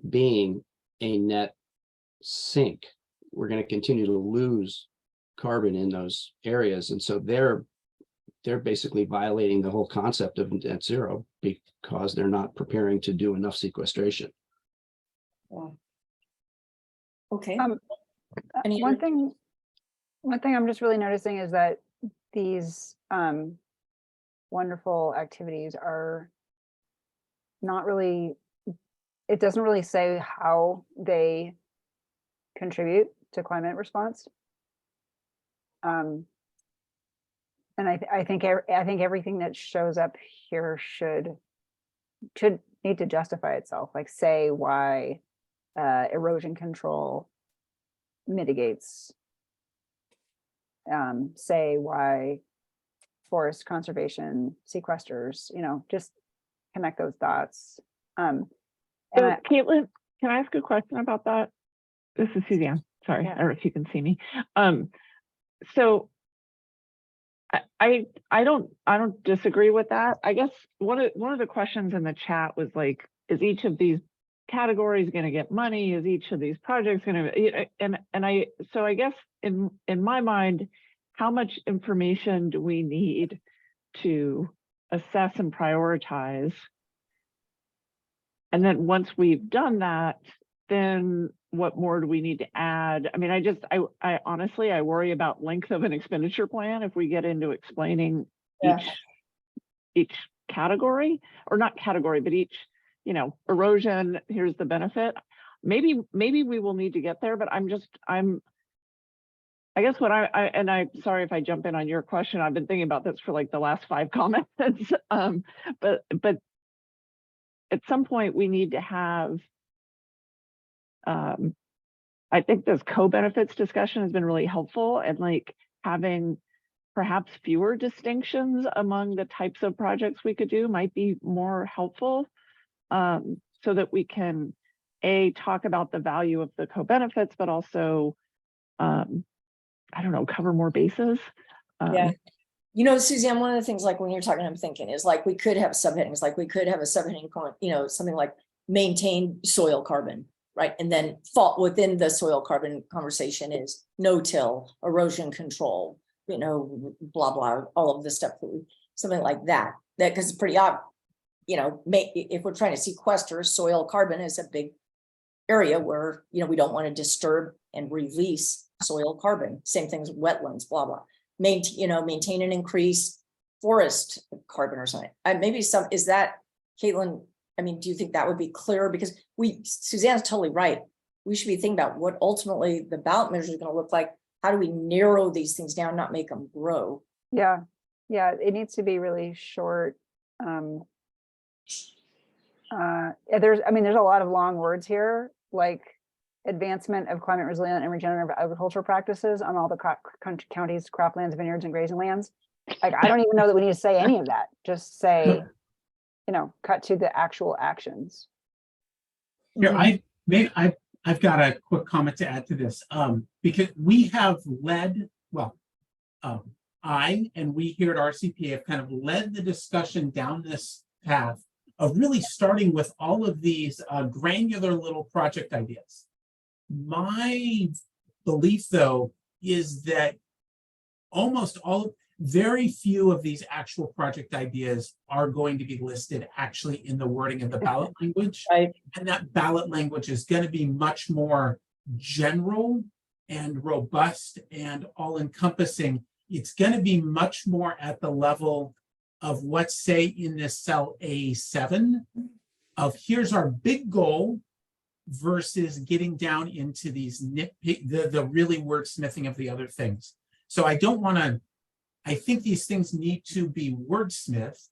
being a net sink. We're going to continue to lose carbon in those areas. And so they're basically violating the whole concept of net zero because they're not preparing to do enough sequestration. Yeah. Okay. One thing I'm just really noticing is that these wonderful activities are not really, it doesn't really say how they contribute to climate response. And I think everything that shows up here should need to justify itself, like say why erosion control mitigates, say why forest conservation sequesters, just connect those dots. Caitlin, can I ask a question about that? This is Suzanne. Sorry, Yeah. I don't know if you can see me. So I don't disagree with that. I guess one of the questions in the chat was like, is each of these categories going to get money? Is each of these projects going to, so I guess in my mind, how much information do we need to assess and prioritize? And then once we've done that, then what more do we need to add? I mean, I honestly, I worry about length of an expenditure plan if we get into explaining each category, or not category, but each, erosion, here's the benefit. Maybe we will need to get there, but I guess what I'm sorry if I jump in on your question. I've been thinking about this for like the last 5 comments. But at some point we need to have, I think this co-benefits discussion has been really helpful, and like having perhaps fewer distinctions among the types of projects we could do might be more helpful, so that we can talk about the value of the co-benefits, but also, I don't know, cover more bases. Yeah. Suzanne, one of the things, like when you're talking, I'm thinking is like, we could have subheadings, like we could have a subheading, something like maintain soil carbon, right? And then fall within the soil carbon conversation is no-till, erosion control, blah, blah, all of this stuff, something like that, because it's pretty obvious, if we're trying to sequester soil carbon is a big area where, we don't want to disturb and release soil carbon. Same things, wetlands, blah, blah. Maintain and increase forest carbon or something. Is that, Caitlin, do you think that would be clearer? Because Suzanne's totally right. We should be thinking about what ultimately the ballot measure is going to look like. How do we narrow these things down, not make them grow? Yeah, it needs to be really short. There's a lot of long words here, like advancement of climate resilient and regenerative agricultural practices on all the counties, croplands, vineyards, and grazing lands. Like, I don't even know that we need to say any of that. Just say, cut to the actual actions. Here, I've got a quick comment to add to this, because we have led, I and we here at RCPA have kind of led the discussion down this path of really starting with all of these granular little project ideas. My belief, though, is that very few of these actual project ideas are going to be listed actually in the wording of the ballot language. Right. And that ballot language is going to be much more general and robust and all-encompassing. It's going to be much more at the level of what's, say, in this cell A7 of here's our big goal versus getting down into these the really wordsmithing of the other things. So I think these things need to be wordsmithed,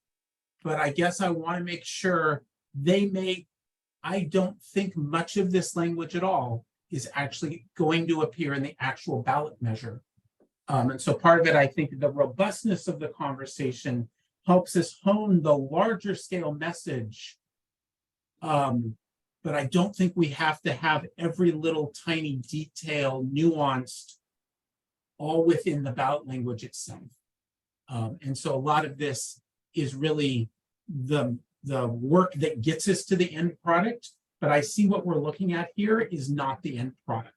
but I guess I want to make sure I don't think much of this language at all is actually going to appear in the actual ballot measure. And so part of it, I think the robustness of the conversation helps us hone the larger scale message. But I don't think we have to have every little tiny detail nuanced all within the ballot language itself. And so a lot of this is really the work that gets us to the end product, but I see what we're looking at here is not the end product.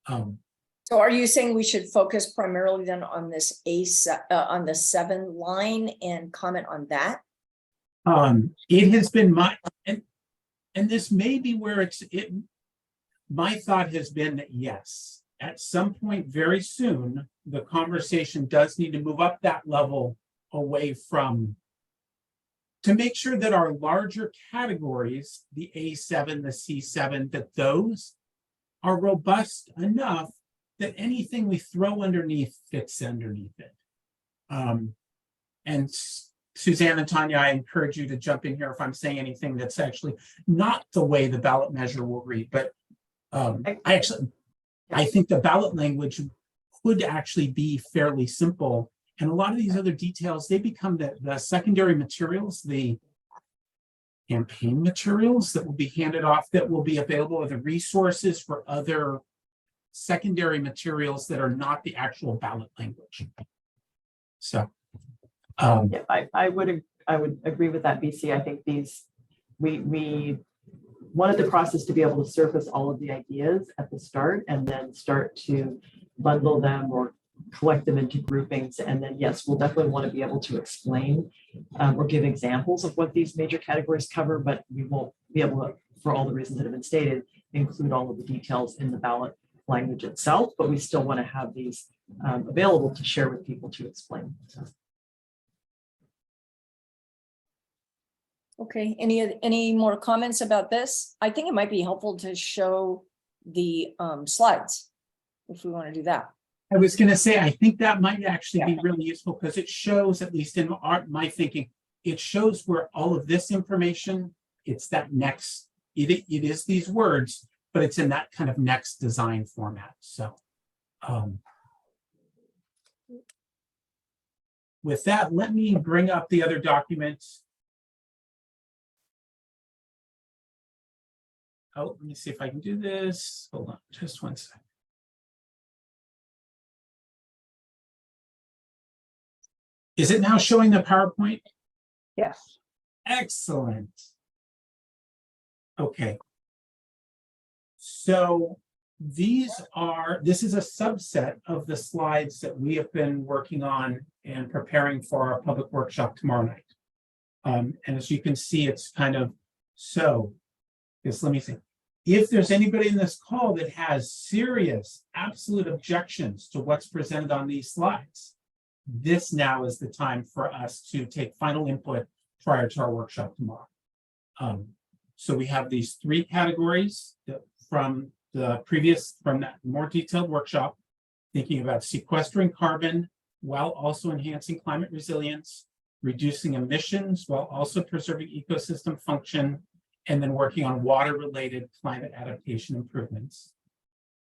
So are you saying we should focus primarily then on this on the 7 line and comment on that? It has been and this may be where my thought has been that yes, at some point very soon, the conversation does need to move up that level away from, to make sure that our larger categories, the A7, the C7, that those are robust enough that anything we throw underneath fits underneath it. And Suzanne and Tanya, I encourage you to jump in here if I'm saying anything that's actually not the way the ballot measure will read, but I think the ballot language could actually be fairly simple. And a lot of these other details, they become the secondary materials, the campaign materials that will be handed off, that will be available, or the resources for other secondary materials that are not the actual ballot language. So yeah, I would agree with that, BC. I think we wanted the process to be able to surface all of the ideas at the start and then start to bundle them or collect them into groupings. And then, yes, we'll definitely want to be able to explain or give examples of what these major categories cover, but we won't be able to, for all the reasons that have been stated, include all of the details in the ballot language itself, but we still want to have these available to share with people to explain. So. Okay, any more comments about this? I think it might be helpful to show the slides if we want to do that. I was going to say, I think that might actually be really useful because it shows, at least in my thinking, it shows where all of this information, it's that next, it is these words, but it's in that kind of next design format. So with that, let me bring up the other documents. Oh, let me see if I can do this. Hold on, just one second. Is it now showing the PowerPoint? Yes. Excellent. Okay. So this is a subset of the slides that we have been working on and preparing for our public workshop tomorrow night. And as you can see, it's kind of, so just let me see. If there's anybody in this call that has serious, absolute objections to what's presented on these slides, this now is the time for us to take final input prior to our workshop tomorrow. So we have these 3 categories from that more detailed workshop, thinking about sequestering carbon while also enhancing climate resilience, reducing emissions while also preserving ecosystem function, and then working on water-related climate adaptation improvements.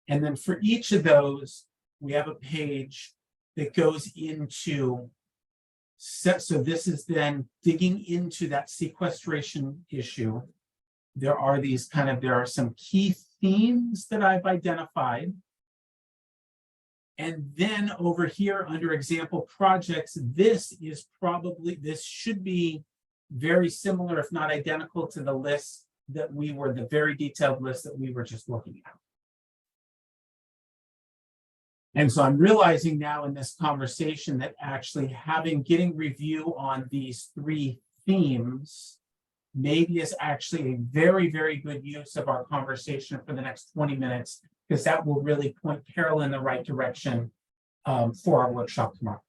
And then for each of those, we have a page that goes into, so this is then digging into that sequestration issue. There are some key themes that I've identified. And then over here under example projects, this should be very similar, if not identical, to the list that the very detailed list that we were just looking at. And so I'm realizing now in this conversation that actually getting review on these 3 themes maybe is actually a very, very good use of our conversation for the next 20 minutes, because that will really point Carol in the right direction for our workshop tomorrow.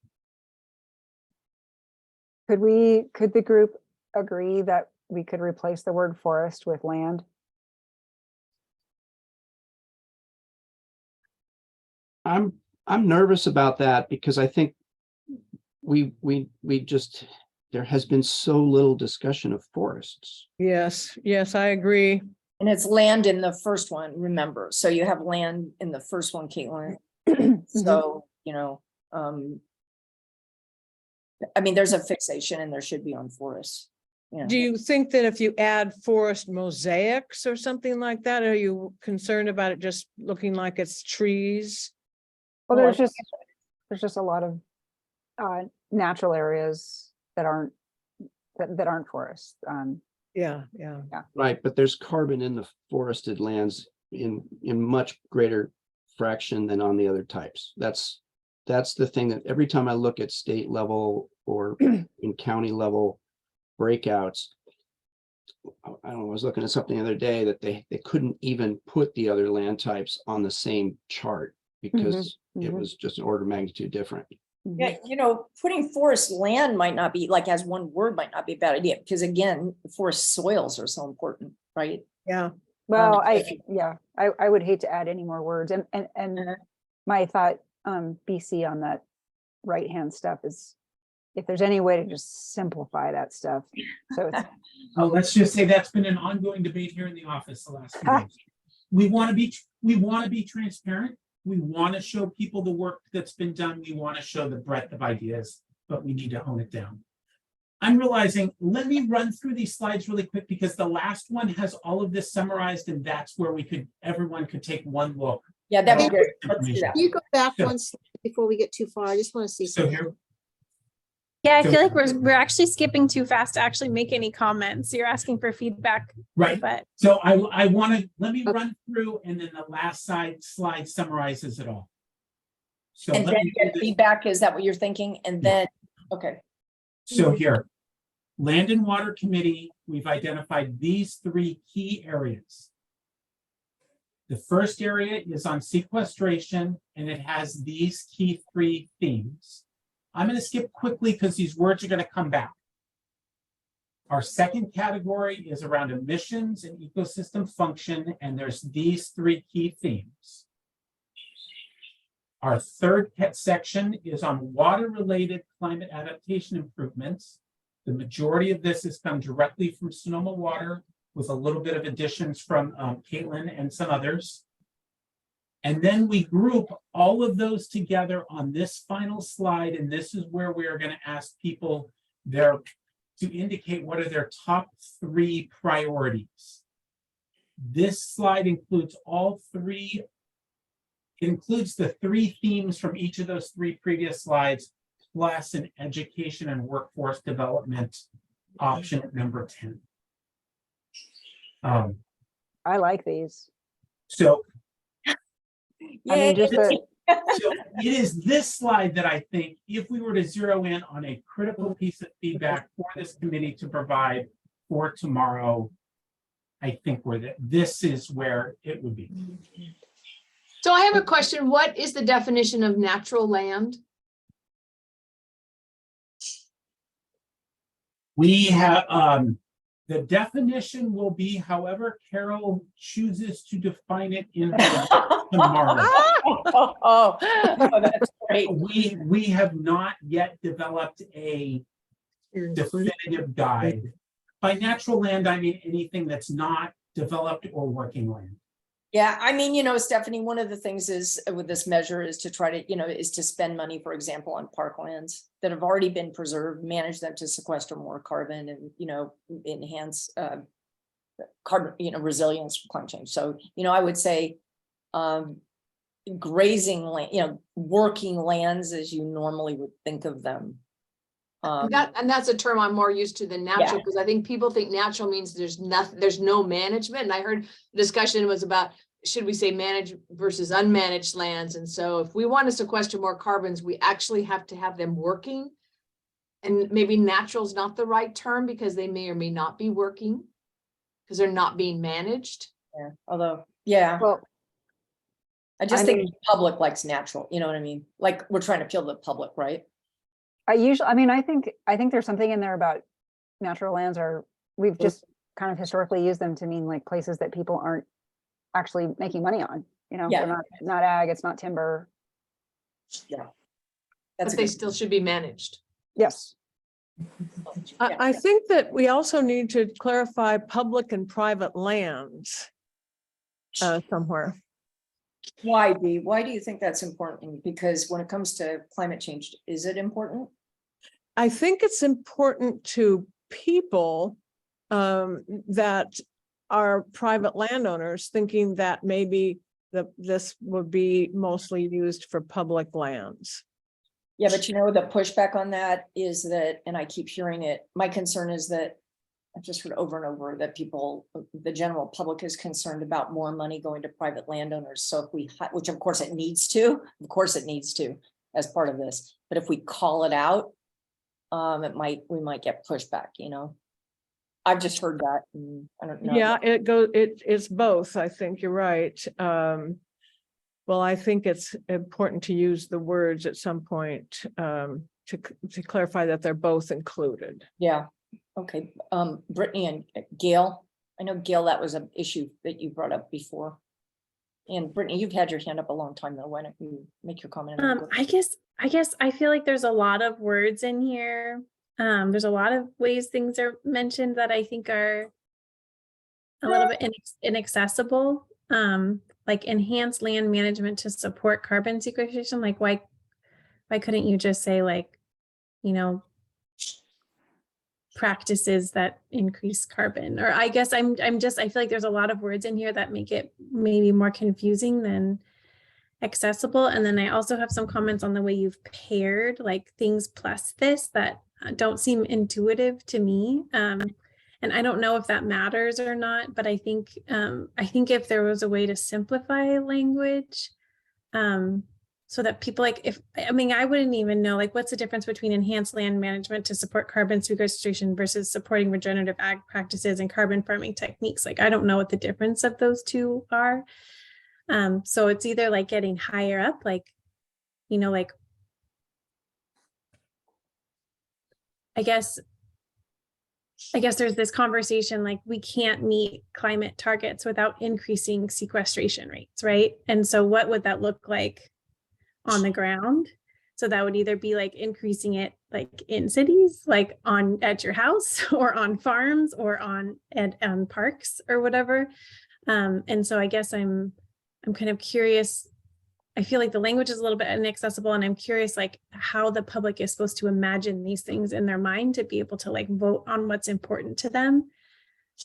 Could the group agree that we could replace the word forest with land? I'm nervous about that because I think there has been so little discussion of forests. Yes, I agree. And it's land in the first one, remember, so you have land in the first one, Caitlin. So, you know, I mean, there's a fixation and there should be on forests. Yeah. Do you think that if you add forest mosaics or something like that, are you concerned about it just looking like it's trees? Well, Well, there's just a lot of natural areas that aren't forests. Yeah. Right, but there's carbon in the forested lands in much greater fraction than on the other types. That's the thing that every time I look at state level or in county level breakouts, I don't know, I was looking at something the other day that they couldn't even put the other land types on the same chart because it was just an order of magnitude different. Yeah, you know, putting forest land might not be like as one word might not be a bad idea because again, forest soils are so important, right? Yeah. Well, I would hate to add any more words and my thought, BC on that right-hand stuff is if there's any way to just simplify that stuff. So it's Let's just say that's been an ongoing debate here in the office the last few days. We want to be transparent. We want to show people the work that's been done. We want to show the breadth of ideas, but we need to hone it down. I'm realizing, let me run through these slides really quick because the last one has all of this summarized and that's where everyone could take one look. Yeah, that'd be great. Let's do Information. that. Can you go back Sure. one slide before we get too far? I just want to see So something. here, Yeah, I So- feel like we're actually skipping too fast to actually make any comments. You're asking for feedback, right. but So I want to, let me run through and then the last slide summarizes it all. So And let then me do get this. feedback, is that what you're thinking? And then, okay. So here, Land and Water Committee, we've identified these three key areas. The first area is on sequestration, and it has these key three themes. I'm going to skip quickly because these words are going to come back. Our second category is around emissions and ecosystem function, and there's these three key themes. Our third section is on water-related climate adaptation improvements. The majority of this has come directly from Sonoma Water with a little bit of additions from Caitlin and some others. And then we group all of those together on this final slide, and this is where we are going to ask people to indicate what are their top three priorities. This slide includes includes the three themes from each of those three previous slides, plus an education and workforce development option at number 10. I like these. So, I mean, just the so it is this slide that I think if we were to zero in on a critical piece of feedback for this committee to provide for tomorrow, I think this is where it would be. So I have a question. What is the definition of natural land? We have, the definition will be however Carol chooses to define it in tomorrow. That's great. We have not yet developed a definitive guide. By natural land, I mean anything that's not developed or working land. Yeah, I mean, you know, Stephanie, one of the things is with this measure is to try to, is to spend money, for example, on parklands that have already been preserved, manage them to sequester more carbon and, enhance carbon, resilience from climate change. So, I would say grazing land, working lands as you normally would think of them. And that's a term I'm more used to than natural, because I think people think natural means there's no management. And I heard the discussion was about, should we say managed versus unmanaged lands? And so if we want to sequester more carbons, we actually have to have them working. And maybe natural is not the right term because they may or may not be working because they're not being managed. Yeah, although, yeah. Well, I think the public likes natural, you know what I mean? Like we're trying to appeal to the public, right? I think there's something in there about natural lands we've just kind of historically used them to mean like places that people aren't actually making money on, they're not ag, it's not timber. Yeah. But they still should be managed. Yes. I think that we also need to clarify public and private lands somewhere. Why, Dee? Why do you think that's important? Because when it comes to climate change, is it important? I think it's important to people that are private landowners, thinking that maybe this would be mostly used for public lands. Yeah, but you know, the pushback on that is that, and I keep hearing it, my concern is that I've just heard over and over that people, the general public is concerned about more money going to private landowners. So if we, which of course it needs to, as part of this, but if we call it out, we might get pushback, you know? I've just heard that. And I don't know. Yeah, it's both. I think you're right. Well, I think it's important to use the words at some point to clarify that they're both included. Yeah. Okay. Brittany and Gail. I know, Gail, that was an issue that you brought up before. And Brittany, you've had your hand up a long time though. Why don't you make your comment? I guess I feel like there's a lot of words in here. There's a lot of ways things are mentioned that I think are a little bit inaccessible. Like enhance land management to support carbon sequestration. Like why couldn't you just say like, you know, practices that increase carbon? Or I guess I feel like there's a lot of words in here that make it maybe more confusing than accessible. And then I also have some comments on the way you've paired like things plus this that don't seem intuitive to me. And I don't know if that matters or not, but I think if there was a way to simplify language, so that people I wouldn't even know like what's the difference between enhanced land management to support carbon sequestration versus supporting regenerative ag practices and carbon farming techniques. Like I don't know what the difference of those two are. So it's either like getting higher up, like, you know, like I guess there's this conversation like we can't meet climate targets without increasing sequestration rates, right? And so what would that look like on the ground? So that would either be like increasing it like in cities, like at your house or on farms or on parks or whatever. And so I guess I'm kind of curious. I feel like the language is a little bit inaccessible, and I'm curious like how the public is supposed to imagine these things in their mind to be able to like vote on what's important to them.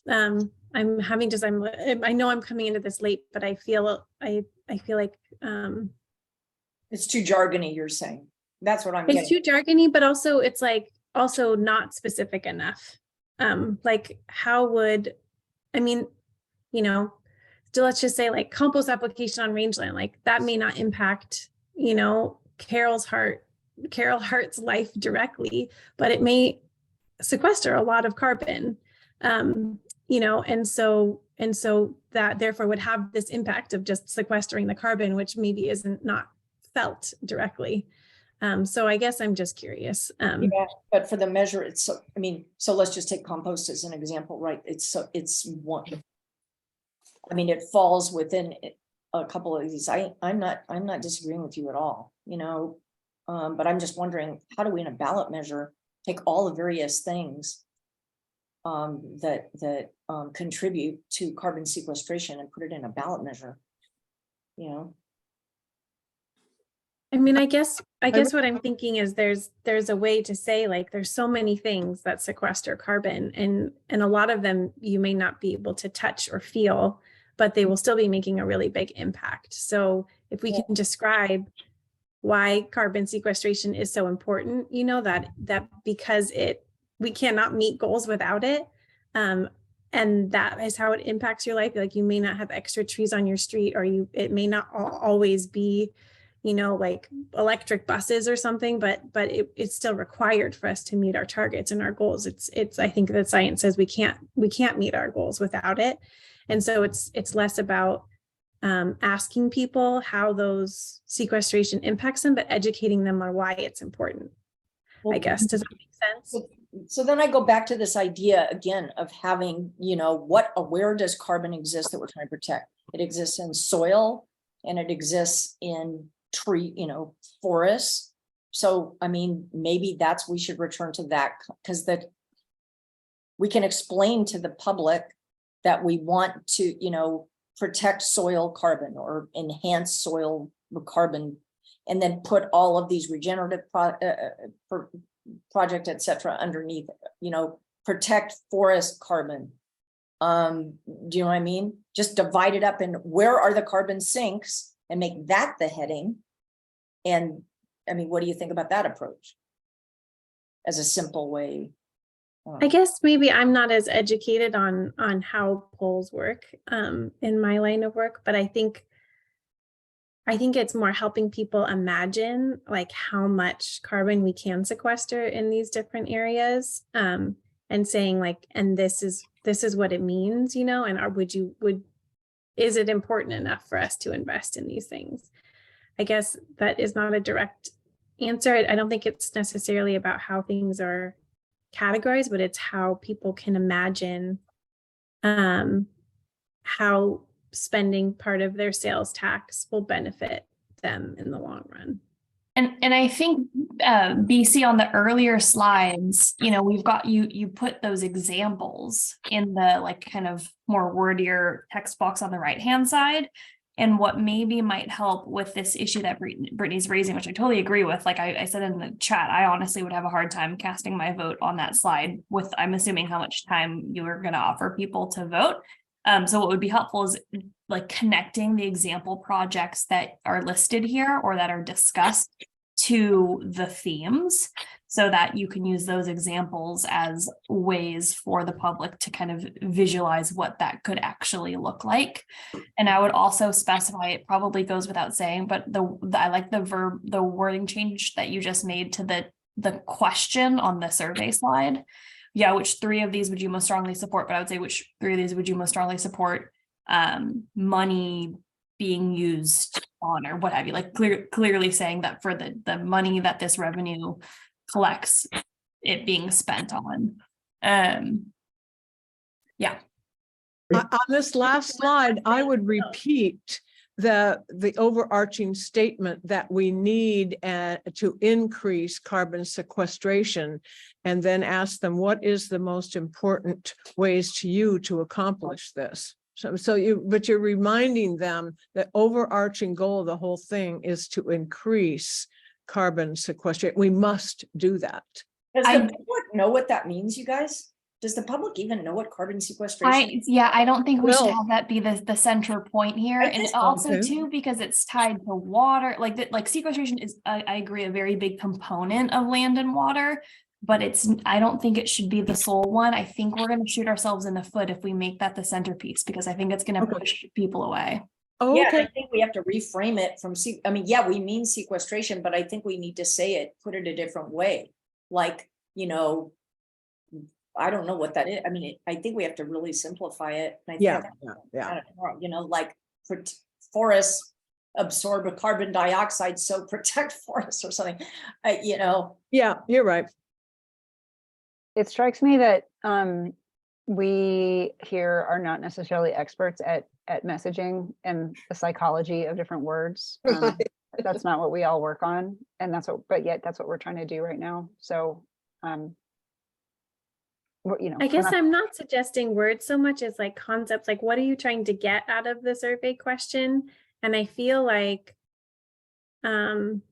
I know I'm coming into this late, but I feel like it's too jargony, you're saying. That's what I'm it's getting. too jargony, but also it's like also not specific enough. Like how would, I mean, you know, so let's just say like compost application on rangeland, like that may not impact, you know, Carol Hart's life directly, but it may sequester a lot of carbon, you know, and so that therefore would have this impact of just sequestering the carbon, which maybe isn't not felt directly. So I guess I'm just curious. Yeah, but for the measure, so let's just take compost as an example, right? It's one. I mean, it falls within a couple of these. I'm not disagreeing with you at all, you know, but I'm just wondering, how do we in a ballot measure take all the various things that contribute to carbon sequestration and put it in a ballot measure, you know? I mean, I guess what I'm thinking is there's a way to say like there's so many things that sequester carbon and a lot of them you may not be able to touch or feel, but they will still be making a really big impact. So if we can describe why carbon sequestration is so important, you know, that because we cannot meet goals without it. And that is how it impacts your life. Like you may not have extra trees on your street, or it may not always be, you know, like electric buses or something, but it's still required for us to meet our targets and our goals. It's I think that science says we can't meet our goals without it. And so it's less about asking people how those sequestration impacts them, but educating them on why it's important. I guess, does that make sense? So then I go back to this idea again of having, you know, where does carbon exist that we're trying to protect? It exists in soil and it exists in tree, you know, forests. So, I mean, maybe we should return to that, because we can explain to the public that we want to, protect soil carbon or enhance soil carbon, and then put all of these regenerative project, et cetera, underneath, protect forest carbon. Do you know what I mean? Just divide it up and where are the carbon sinks and make that the heading. And I mean, what do you think about that approach? As a simple way. I guess maybe I'm not as educated on how polls work in my line of work, but I think it's more helping people imagine like how much carbon we can sequester in these different areas, and saying like, and this is what it means, and is it important enough for us to invest in these things? I guess that is not a direct answer. I don't think it's necessarily about how things are categorized, but it's how people can imagine how spending part of their sales tax will benefit them in the long run. And I think BC, on the earlier slides, we've got you put those examples in the like kind of more wordier text box on the right hand side. And what maybe might help with this issue that Brittany's raising, which I totally agree with, like I said in the chat, I honestly would have a hard time casting my vote on that slide with, I'm assuming, how much time you are going to offer people to vote. So what would be helpful is like connecting the example projects that are listed here or that are discussed to the themes, so that you can use those examples as ways for the public to kind of visualize what that could actually look like. And I would also specify, it probably goes without saying, but I like the wording change that you just made to the question on the survey slide. Yeah, which 3 of these would you most strongly support? But I would say, which 3 of these would you most strongly support money being used on, or what have you, like clearly saying that for the money that this revenue collects, it being spent on. Yeah. On this last slide, I would repeat the overarching statement that we need to increase carbon sequestration, and then ask them, what is the most important ways to you to accomplish this? But you're reminding them that overarching goal of the whole thing is to increase carbon sequestration. We must do that. Does the public know what that means, you guys? Does the public even know what carbon sequestration is? I don't think we should have that be the center point here. And also too, because it's tied to water, like sequestration is, I agree, a very big component of land and water, but I don't think it should be the sole one. I think we're going to shoot ourselves in the foot if we make that the centerpiece, because I think it's going to push people away. Oh, yeah, okay. I think we have to reframe it from, yeah, we mean sequestration, but I think we need to say it, put it a different way. Like, I don't know what that is. I mean, I think we have to really simplify it. And I think like forests absorb a carbon dioxide, so protect forests or something, Yeah, you're right. It strikes me that we here are not necessarily experts at messaging and the psychology of different words. That's not what we all work on, and but yet that's what we're trying to do right now. So, I guess I'm not suggesting words so much as like concepts, like what are you trying to get out of the survey question? And I feel like, I'm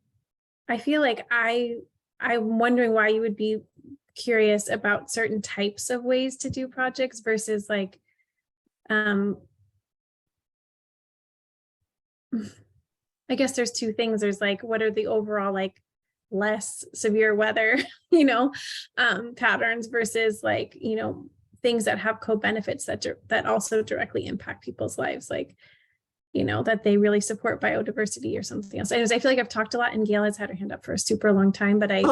wondering why you would be curious about certain types of ways to do projects versus like, I guess there's 2 things. There's like, what are the overall like less severe weather, patterns versus like, things that have co-benefits that also directly impact people's lives, like, that they really support biodiversity or something else. Anyways, I feel like I've talked a lot, and Gail has had her hand up for a super long time, but I'm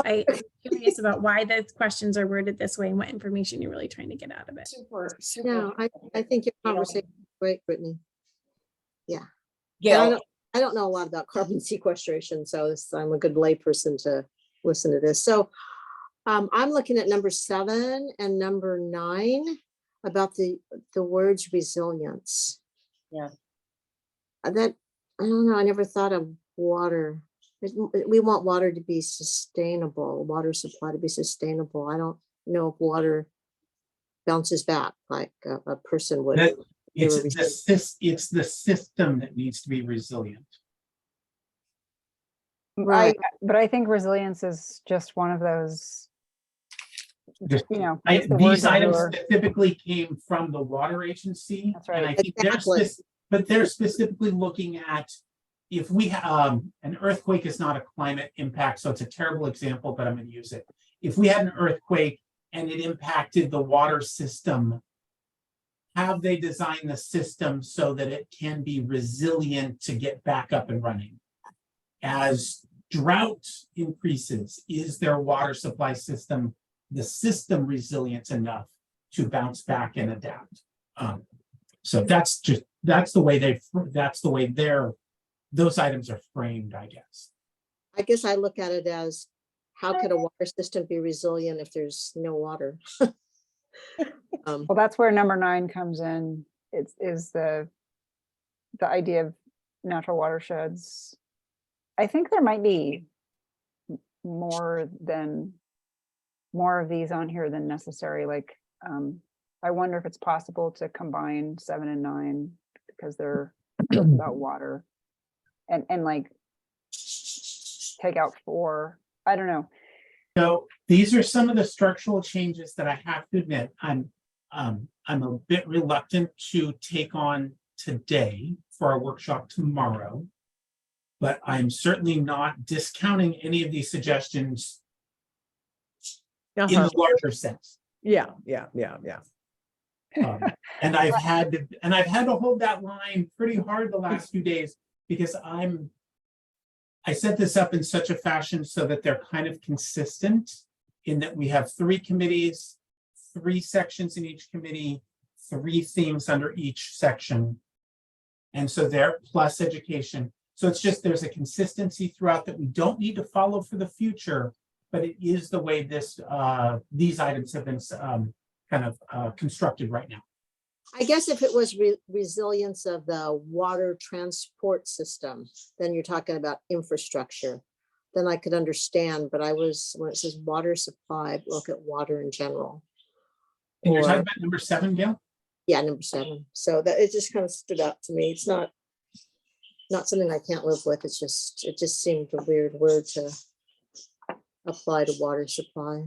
curious about why the questions are worded this way and what information you're really trying to get out of it. Super. No, I think your conversation is great, Brittany. Yeah. Gail. I don't know a lot about carbon sequestration, so I'm a good layperson to listen to this. So I'm looking at number 7 and number 9 about the words resilience. Yeah. That, I don't know, I never thought of water We want water to be sustainable, water supply to be sustainable. I don't know if water bounces back like a person would. That They it's were it's the system that needs to be resilient. Right. But I think resilience is just one of those, Just- you know. I, it's the these words that items lure. specifically came from the water agency. That's right. And I think Exactly. but they're specifically looking at if we an earthquake is not a climate impact, so it's a terrible example, but I'm going to use it. If we had an earthquake and it impacted the water system, have they designed the system so that it can be resilient to get back up and running? As drought increases, is their water supply system, the system resilient enough to bounce back and adapt? So that's the way those items are framed, I guess. I guess I look at it as, how could a water system be resilient if there's no water? Well, that's where number 9 comes in. Is the idea of natural watersheds. I think there might be more of these on here than necessary. Like, I wonder if it's possible to combine 7 and 9 because they're about water, and like take out 4. I don't know. So these are some of the structural changes that I have to admit I'm a bit reluctant to take on today for our workshop tomorrow. But I'm certainly not discounting any of these suggestions in the larger sense. Yeah. And I've had to hold that line pretty hard the last few days because I set this up in such a fashion so that they're kind of consistent in that we have 3 committees, 3 sections in each committee, 3 themes under each section. And so there plus education. So it's just, there's a consistency throughout that we don't need to follow for the future, but it is the way these items have been constructed right now. I guess if it was resilience of the water transport system, then you're talking about infrastructure, then I could understand, but when it says water supply, look at water in general. And you're talking about number 7, Gail? Yeah, number 7. So that it just kind of stood out to me. It's not something I can't live with. It just seemed a weird word to apply to water supply.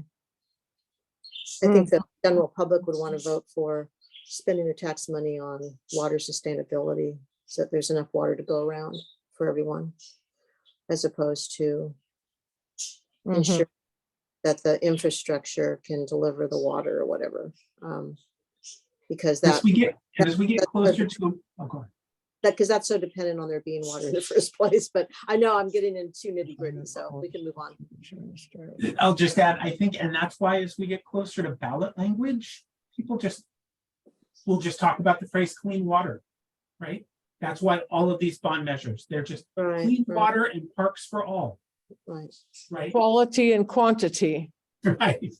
I think the general public would want to vote for spending the tax money on water sustainability so that there's enough water to go around for everyone, as opposed to ensure that the infrastructure can deliver the water or whatever. Because As we get closer to, because that's so dependent on there being water in the first place. But I know I'm getting into nitty gritty, so we can move on. I'll just add, I think, and that's why as we get closer to ballot language, we'll just talk about the phrase clean water, right? That's why all of these bond measures, they're just clean water and parks for all. Right. Quality and quantity. Right.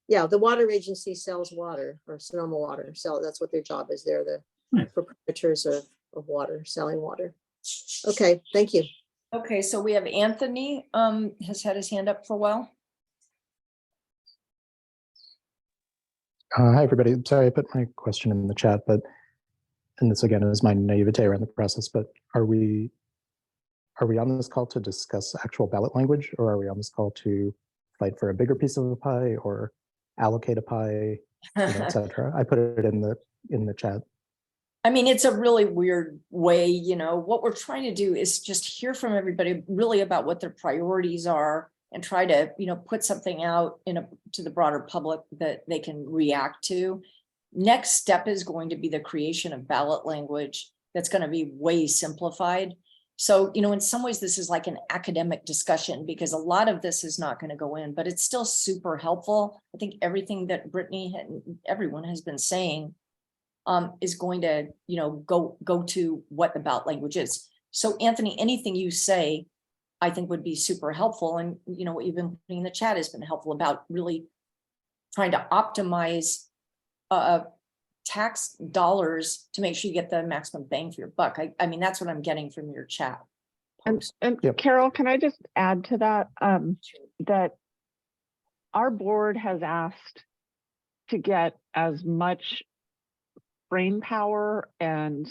Yeah, the water agency sells water, or Sonoma Water. So that's what their job is. They're the proprietors of water, selling water. Okay, thank you. Okay, so we have Anthony, has had his hand up for a while. Hi, everybody. Sorry, I put my question in the chat, and this again is my naivete around the process, but are we on this call to discuss actual ballot language, or are we on this call to fight for a bigger piece of the pie or allocate a pie, et cetera? I put it in the chat. I mean, it's a really weird way, what we're trying to do is just hear from everybody really about what their priorities are and try to, put something out to the broader public that they can react to. Next step is going to be the creation of ballot language that's going to be way simplified. So, in some ways, this is like an academic discussion because a lot of this is not going to go in, but it's still super helpful. I think everything that Brittany and everyone has been saying is going to, go to what the ballot language is. So, Anthony, anything you say, I think would be super helpful. And, what you've been putting in the chat has been helpful about really trying to optimize tax dollars to make sure you get the maximum bang for your buck. I mean, that's what I'm getting from your chat. post. And Yep. Carol, can I just add to that, that our board has asked to get as much brain power and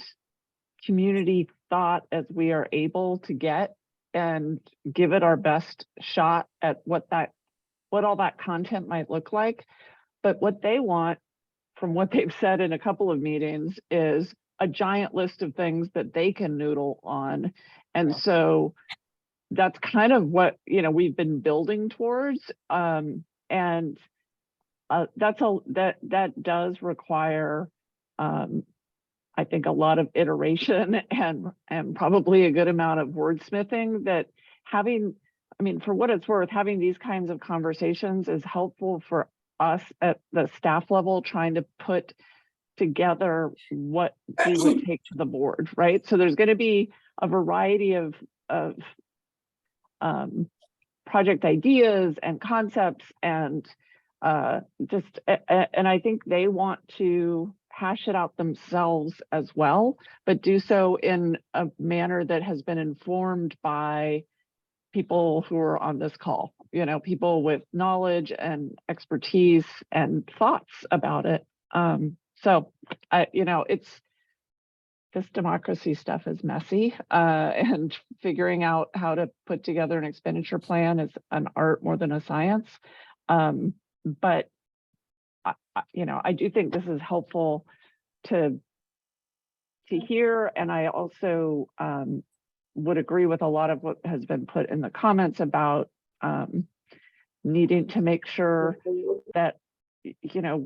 community thought as we are able to get and give it our best shot at what all that content might look like. But what they want, from what they've said in a couple of meetings, is a giant list of things that they can noodle on. And so that's kind of what, we've been building towards. That does require, I think, a lot of iteration and probably a good amount of wordsmithing. That for what it's worth, having these kinds of conversations is helpful for us at the staff level, trying to put together what we would take to the board, right? So there's going to be a variety of project ideas and concepts, and I think they want to hash it out themselves as well, but do so in a manner that has been informed by people who are on this call, people with knowledge and expertise and thoughts about it. This democracy stuff is messy, and figuring out how to put together an expenditure plan is an art more than a science. But I do think this is helpful to hear, and I also would agree with a lot of what has been put in the comments about needing to make sure that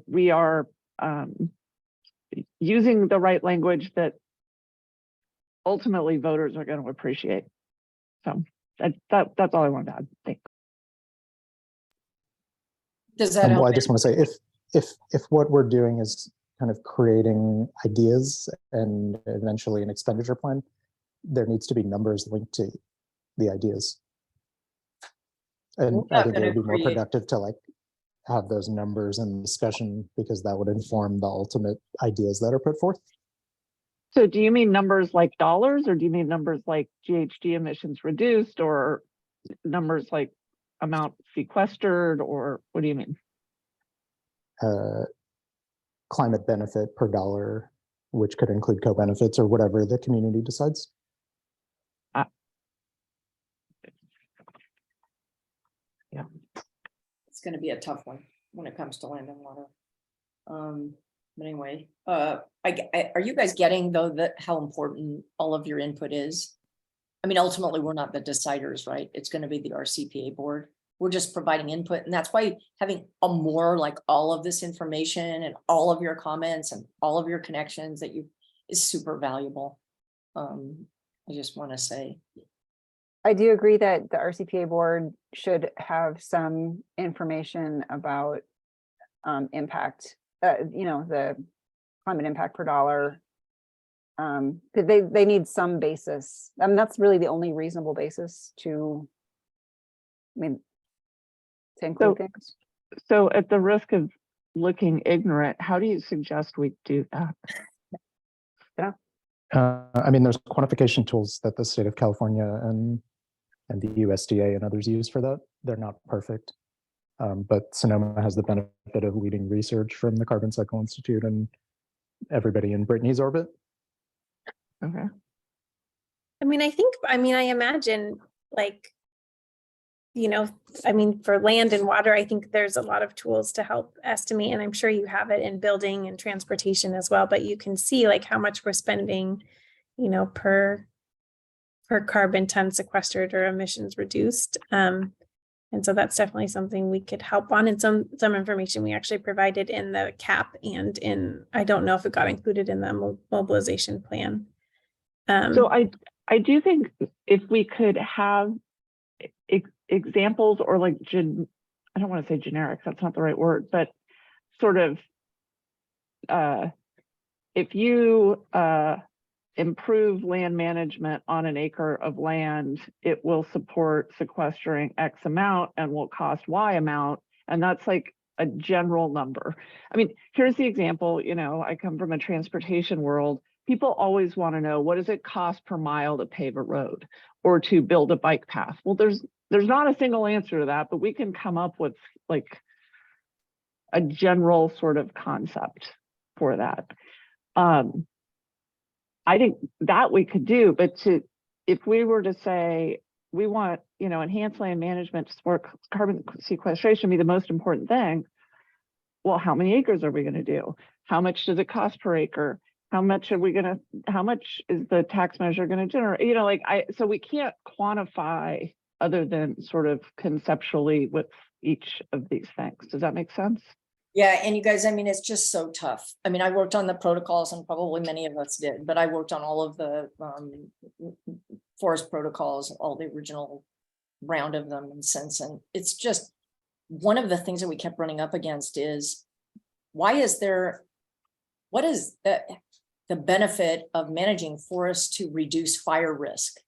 we are using the right language that ultimately voters are going to appreciate. So that's all I wanted to add. Thanks. Does that help? Well, I just want to say, if what we're doing is kind of creating ideas and eventually an expenditure plan, there needs to be numbers linked to the ideas. And I think it would be more productive to have those numbers in discussion, because that would inform the ultimate ideas that are put forth. So do you mean numbers like dollars, or do you mean numbers like GHG emissions reduced, or numbers like amount sequestered, or what do you mean? Climate benefit per dollar, which could include co-benefits or whatever the community decides. Yeah, It's going to be a tough one when it comes to land and water. But anyway, are you guys getting though how important all of your input is? I mean, ultimately, we're not the deciders, right? It's going to be the RCPA board. We're just providing input, and that's why having all of this information and all of your comments and all of your connections is super valuable. I just want to say. I do agree that the RCPA board should have some information about impact, the climate impact per dollar. They need some basis. That's really the only reasonable basis to include things. So at the risk of looking ignorant, how do you suggest we do that? There's quantification tools that the state of California and the USDA and others use for that. They're not perfect, but Sonoma has the benefit of leading research from the Carbon Cycle Institute and everybody in Brittany's orbit. Okay. I imagine for land and water, I think there's a lot of tools to help estimate, and I'm sure you have it in building and transportation as well, but you can see how much we're spending, per carbon ton sequestered or emissions reduced. And so that's definitely something we could help on, and some information we actually provided in the CAP and I don't know if it got included in the mobilization plan. So I do think if we could have examples, or I don't want to say generics, that's not the right word, but sort of if you improve land management on an acre of land, it will support sequestering X amount and will cost Y amount. And that's a general number. Here's the example. I come from a transportation world. people always want to know, what does it cost per mile to pave a road or to build a bike path? Well, there's not a single answer to that, but we can come up with like a general sort of concept for that. I think that we could do, but if we were to say, we want, enhanced land management to support carbon sequestration be the most important thing, well, how many acres are we going to do? How much does it cost per acre? How much is the tax measure going to generate? So we can't quantify other than sort of conceptually with each of these things. Does that make sense? Yeah, and you guys, I mean, it's just so tough. I mean, I worked on the protocols, and probably many of us did, but I worked on all of the forest protocols, all the original round of them and since, and it's just one of the things that we kept running up against is what is the benefit of managing forests to reduce fire risk?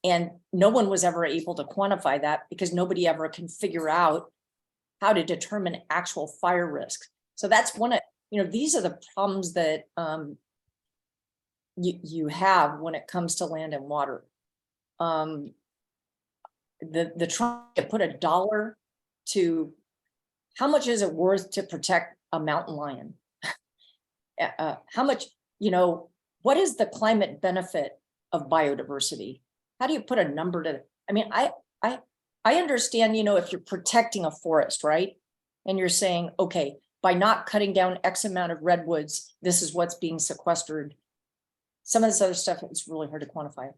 And no one was ever able to quantify that because nobody ever can figure out how to determine actual fire risk. So that's one of, these are the problems that you have when it comes to land and water. The trying to put a dollar to how much is it worth to protect a mountain lion? How much, what is the climate benefit of biodiversity? How do you put a number to, I mean, I understand, if you're protecting a forest, right? And you're saying, okay, by not cutting down X amount of redwoods, this is what's being sequestered. Some of this other stuff is really hard to quantify.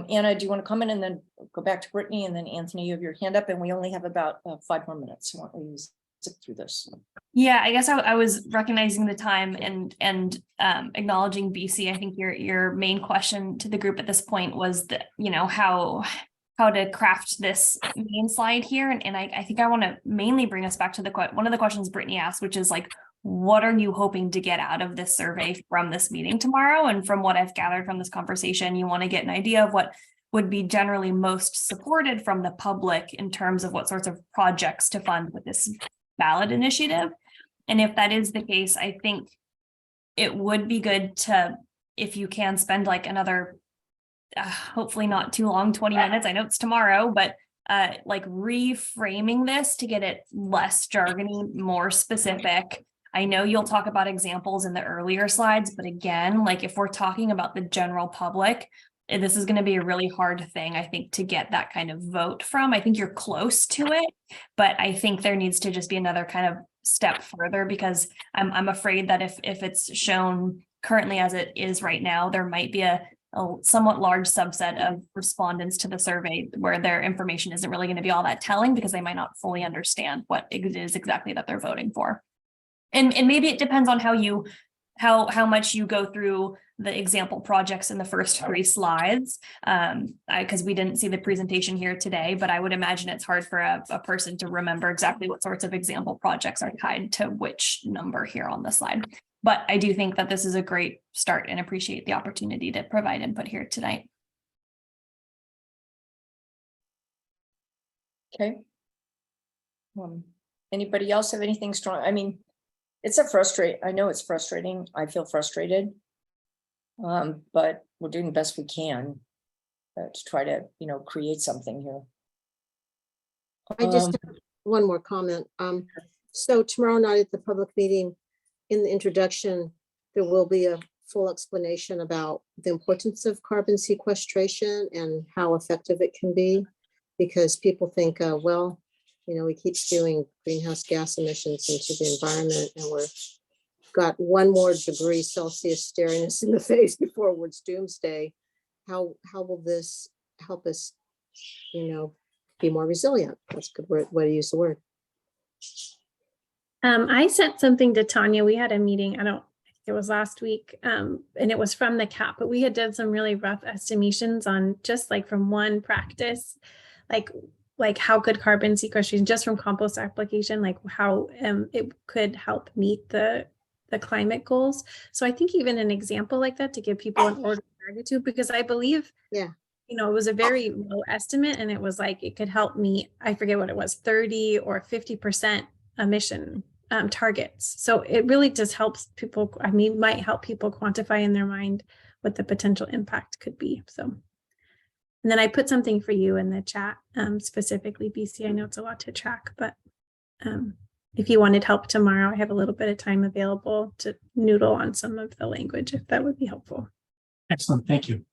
Anna, do you want to comment and then go back to Brittany, and then Anthony, you have your hand up, and we only have about 5 more minutes. So why don't we zip through this? Yeah, I guess I was recognizing the time and acknowledging BC. I think your main question to the group at this point was that, how to craft this main slide here. And I think I want to mainly bring us back to one of the questions Brittany asked, which is like, what are you hoping to get out of this survey from this meeting tomorrow? And from what I've gathered from this conversation, you want to get an idea of what would be generally most supported from the public in terms of what sorts of projects to fund with this ballot initiative. And if that is the case, I think it would be good to, if you can, spend like another, hopefully not too long, 20 minutes. I know it's tomorrow, but like reframing this to get it less jargony, more specific. I know you'll talk about examples in the earlier slides, but again, like if we're talking about the general public, this is going to be a really hard thing, I think, to get that kind of vote from. I think you're close to it, but I think there needs to just be another kind of step further, because I'm afraid that if it's shown currently as it is right now, there might be a somewhat large subset of respondents to the survey where their information isn't really going to be all that telling, because they might not fully understand what it is exactly that they're voting for. And maybe it depends on how much you go through the example projects in the first 3 slides, because we didn't see the presentation here today, but I would imagine it's hard for a person to remember exactly what sorts of example projects are tied to which number here on the slide. But I do think that this is a great start and appreciate the opportunity to provide input here tonight. Okay. Anybody else have anything strong? I mean, I know it's frustrating. I feel frustrated. But we're doing the best we can to try to, create something here. I just have one more comment. So tomorrow night at the public meeting, in the introduction, there will be a full explanation about the importance of carbon sequestration and how effective it can be, because people think, well, we keep spewing greenhouse gas emissions into the environment, and we're got 1 more degree Celsius staring us in the face before it's doomsday. How will this help us, be more resilient? That's a good way to use the word. I sent something to Tanya. We had a meeting, I think it was last week, and it was from the CAP, but we had done some really rough estimations on just like from one practice, like how could carbon sequestration just from compost application, like how it could help meet the climate goals. So I think even an example like that to give people an order of magnitude, because I believe, it was a very low estimate, and it was like, it could help meet, I forget what it was, 30 or 50% emission targets. So it really just helps people, I mean, might help people quantify in their mind what the potential impact could be. So, and then I put something for you in the chat, specifically BC. I know it's a lot to track, but if you wanted help tomorrow, I have a little bit of time available to noodle on some of the language, if that would be helpful. Excellent, thank you.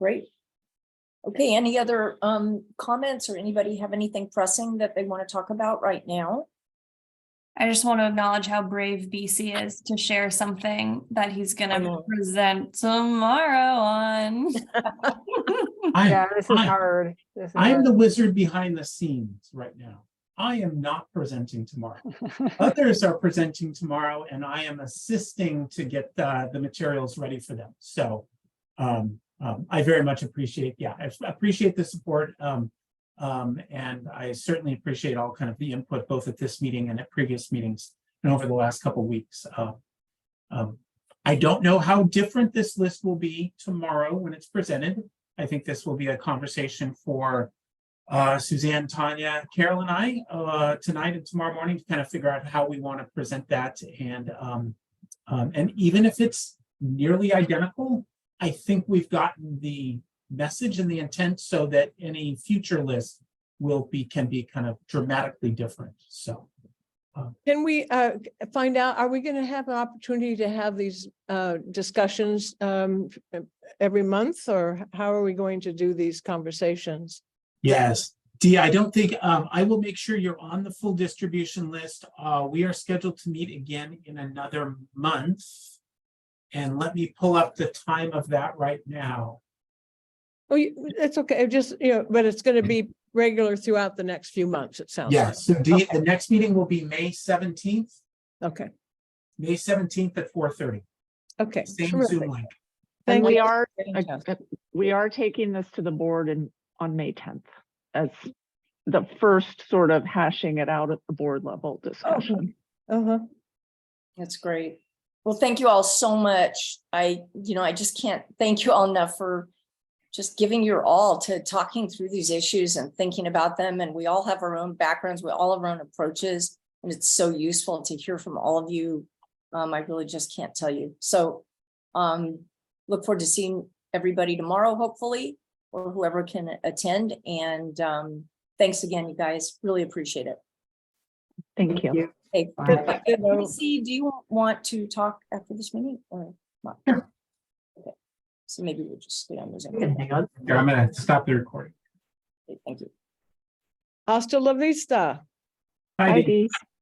Great. Okay, any other comments, or anybody have anything pressing that they want to talk about right now? I just want to acknowledge how brave BC is to share something that he's gonna present tomorrow on. Yeah, this is hard. This is I'm hard. the wizard behind the scenes right now. I am not presenting tomorrow. Others are presenting tomorrow, and I am assisting to get the materials ready for them. So I very much appreciate, I appreciate the support. And I certainly appreciate all kind of the input, both at this meeting and at previous meetings and over the last couple of weeks. I don't know how different this list will be tomorrow when it's presented. I think this will be a conversation for Suzanne, Tanya, Carol, and I tonight and tomorrow morning to kind of figure out how we want to present that. And even if it's nearly identical, I think we've gotten the message and the intent so that any future list can be kind of dramatically different. So Can we find out, are we going to have an opportunity to have these discussions every month, or how are we going to do these conversations? yes, Dee, I don't think, I will make sure you're on the full distribution list. We are scheduled to meet again in another month. And let me pull up the time of that right now. Oh, it's okay. Just, but it's going to be regular throughout the next few months, it sounds like. Yes, so Dee, the next meeting will be May 17th. Okay. May 17th at 4:30. Okay. Same terrific. Zoom link. And Thank we are taking this to the board on May 10th as the first sort of hashing it out at the board level discussion. That's great. Well, thank you all so much. I just can't thank you all enough for just giving your all to talking through these issues and thinking about them. And we all have our own backgrounds, we all have our own approaches, and it's so useful to hear from all of you. I really just can't tell you. So look forward to seeing everybody tomorrow, hopefully, or whoever can attend. And thanks again, you guys. Really appreciate it. Thank you. Hey, Lucy, do you want to talk after this meeting or not? Sure. Okay. So maybe we'll just stay on the Zoom. Hang on. Here, I'm going to stop the recording. Okay, thank you. Hasta la vista. Bye, Dee.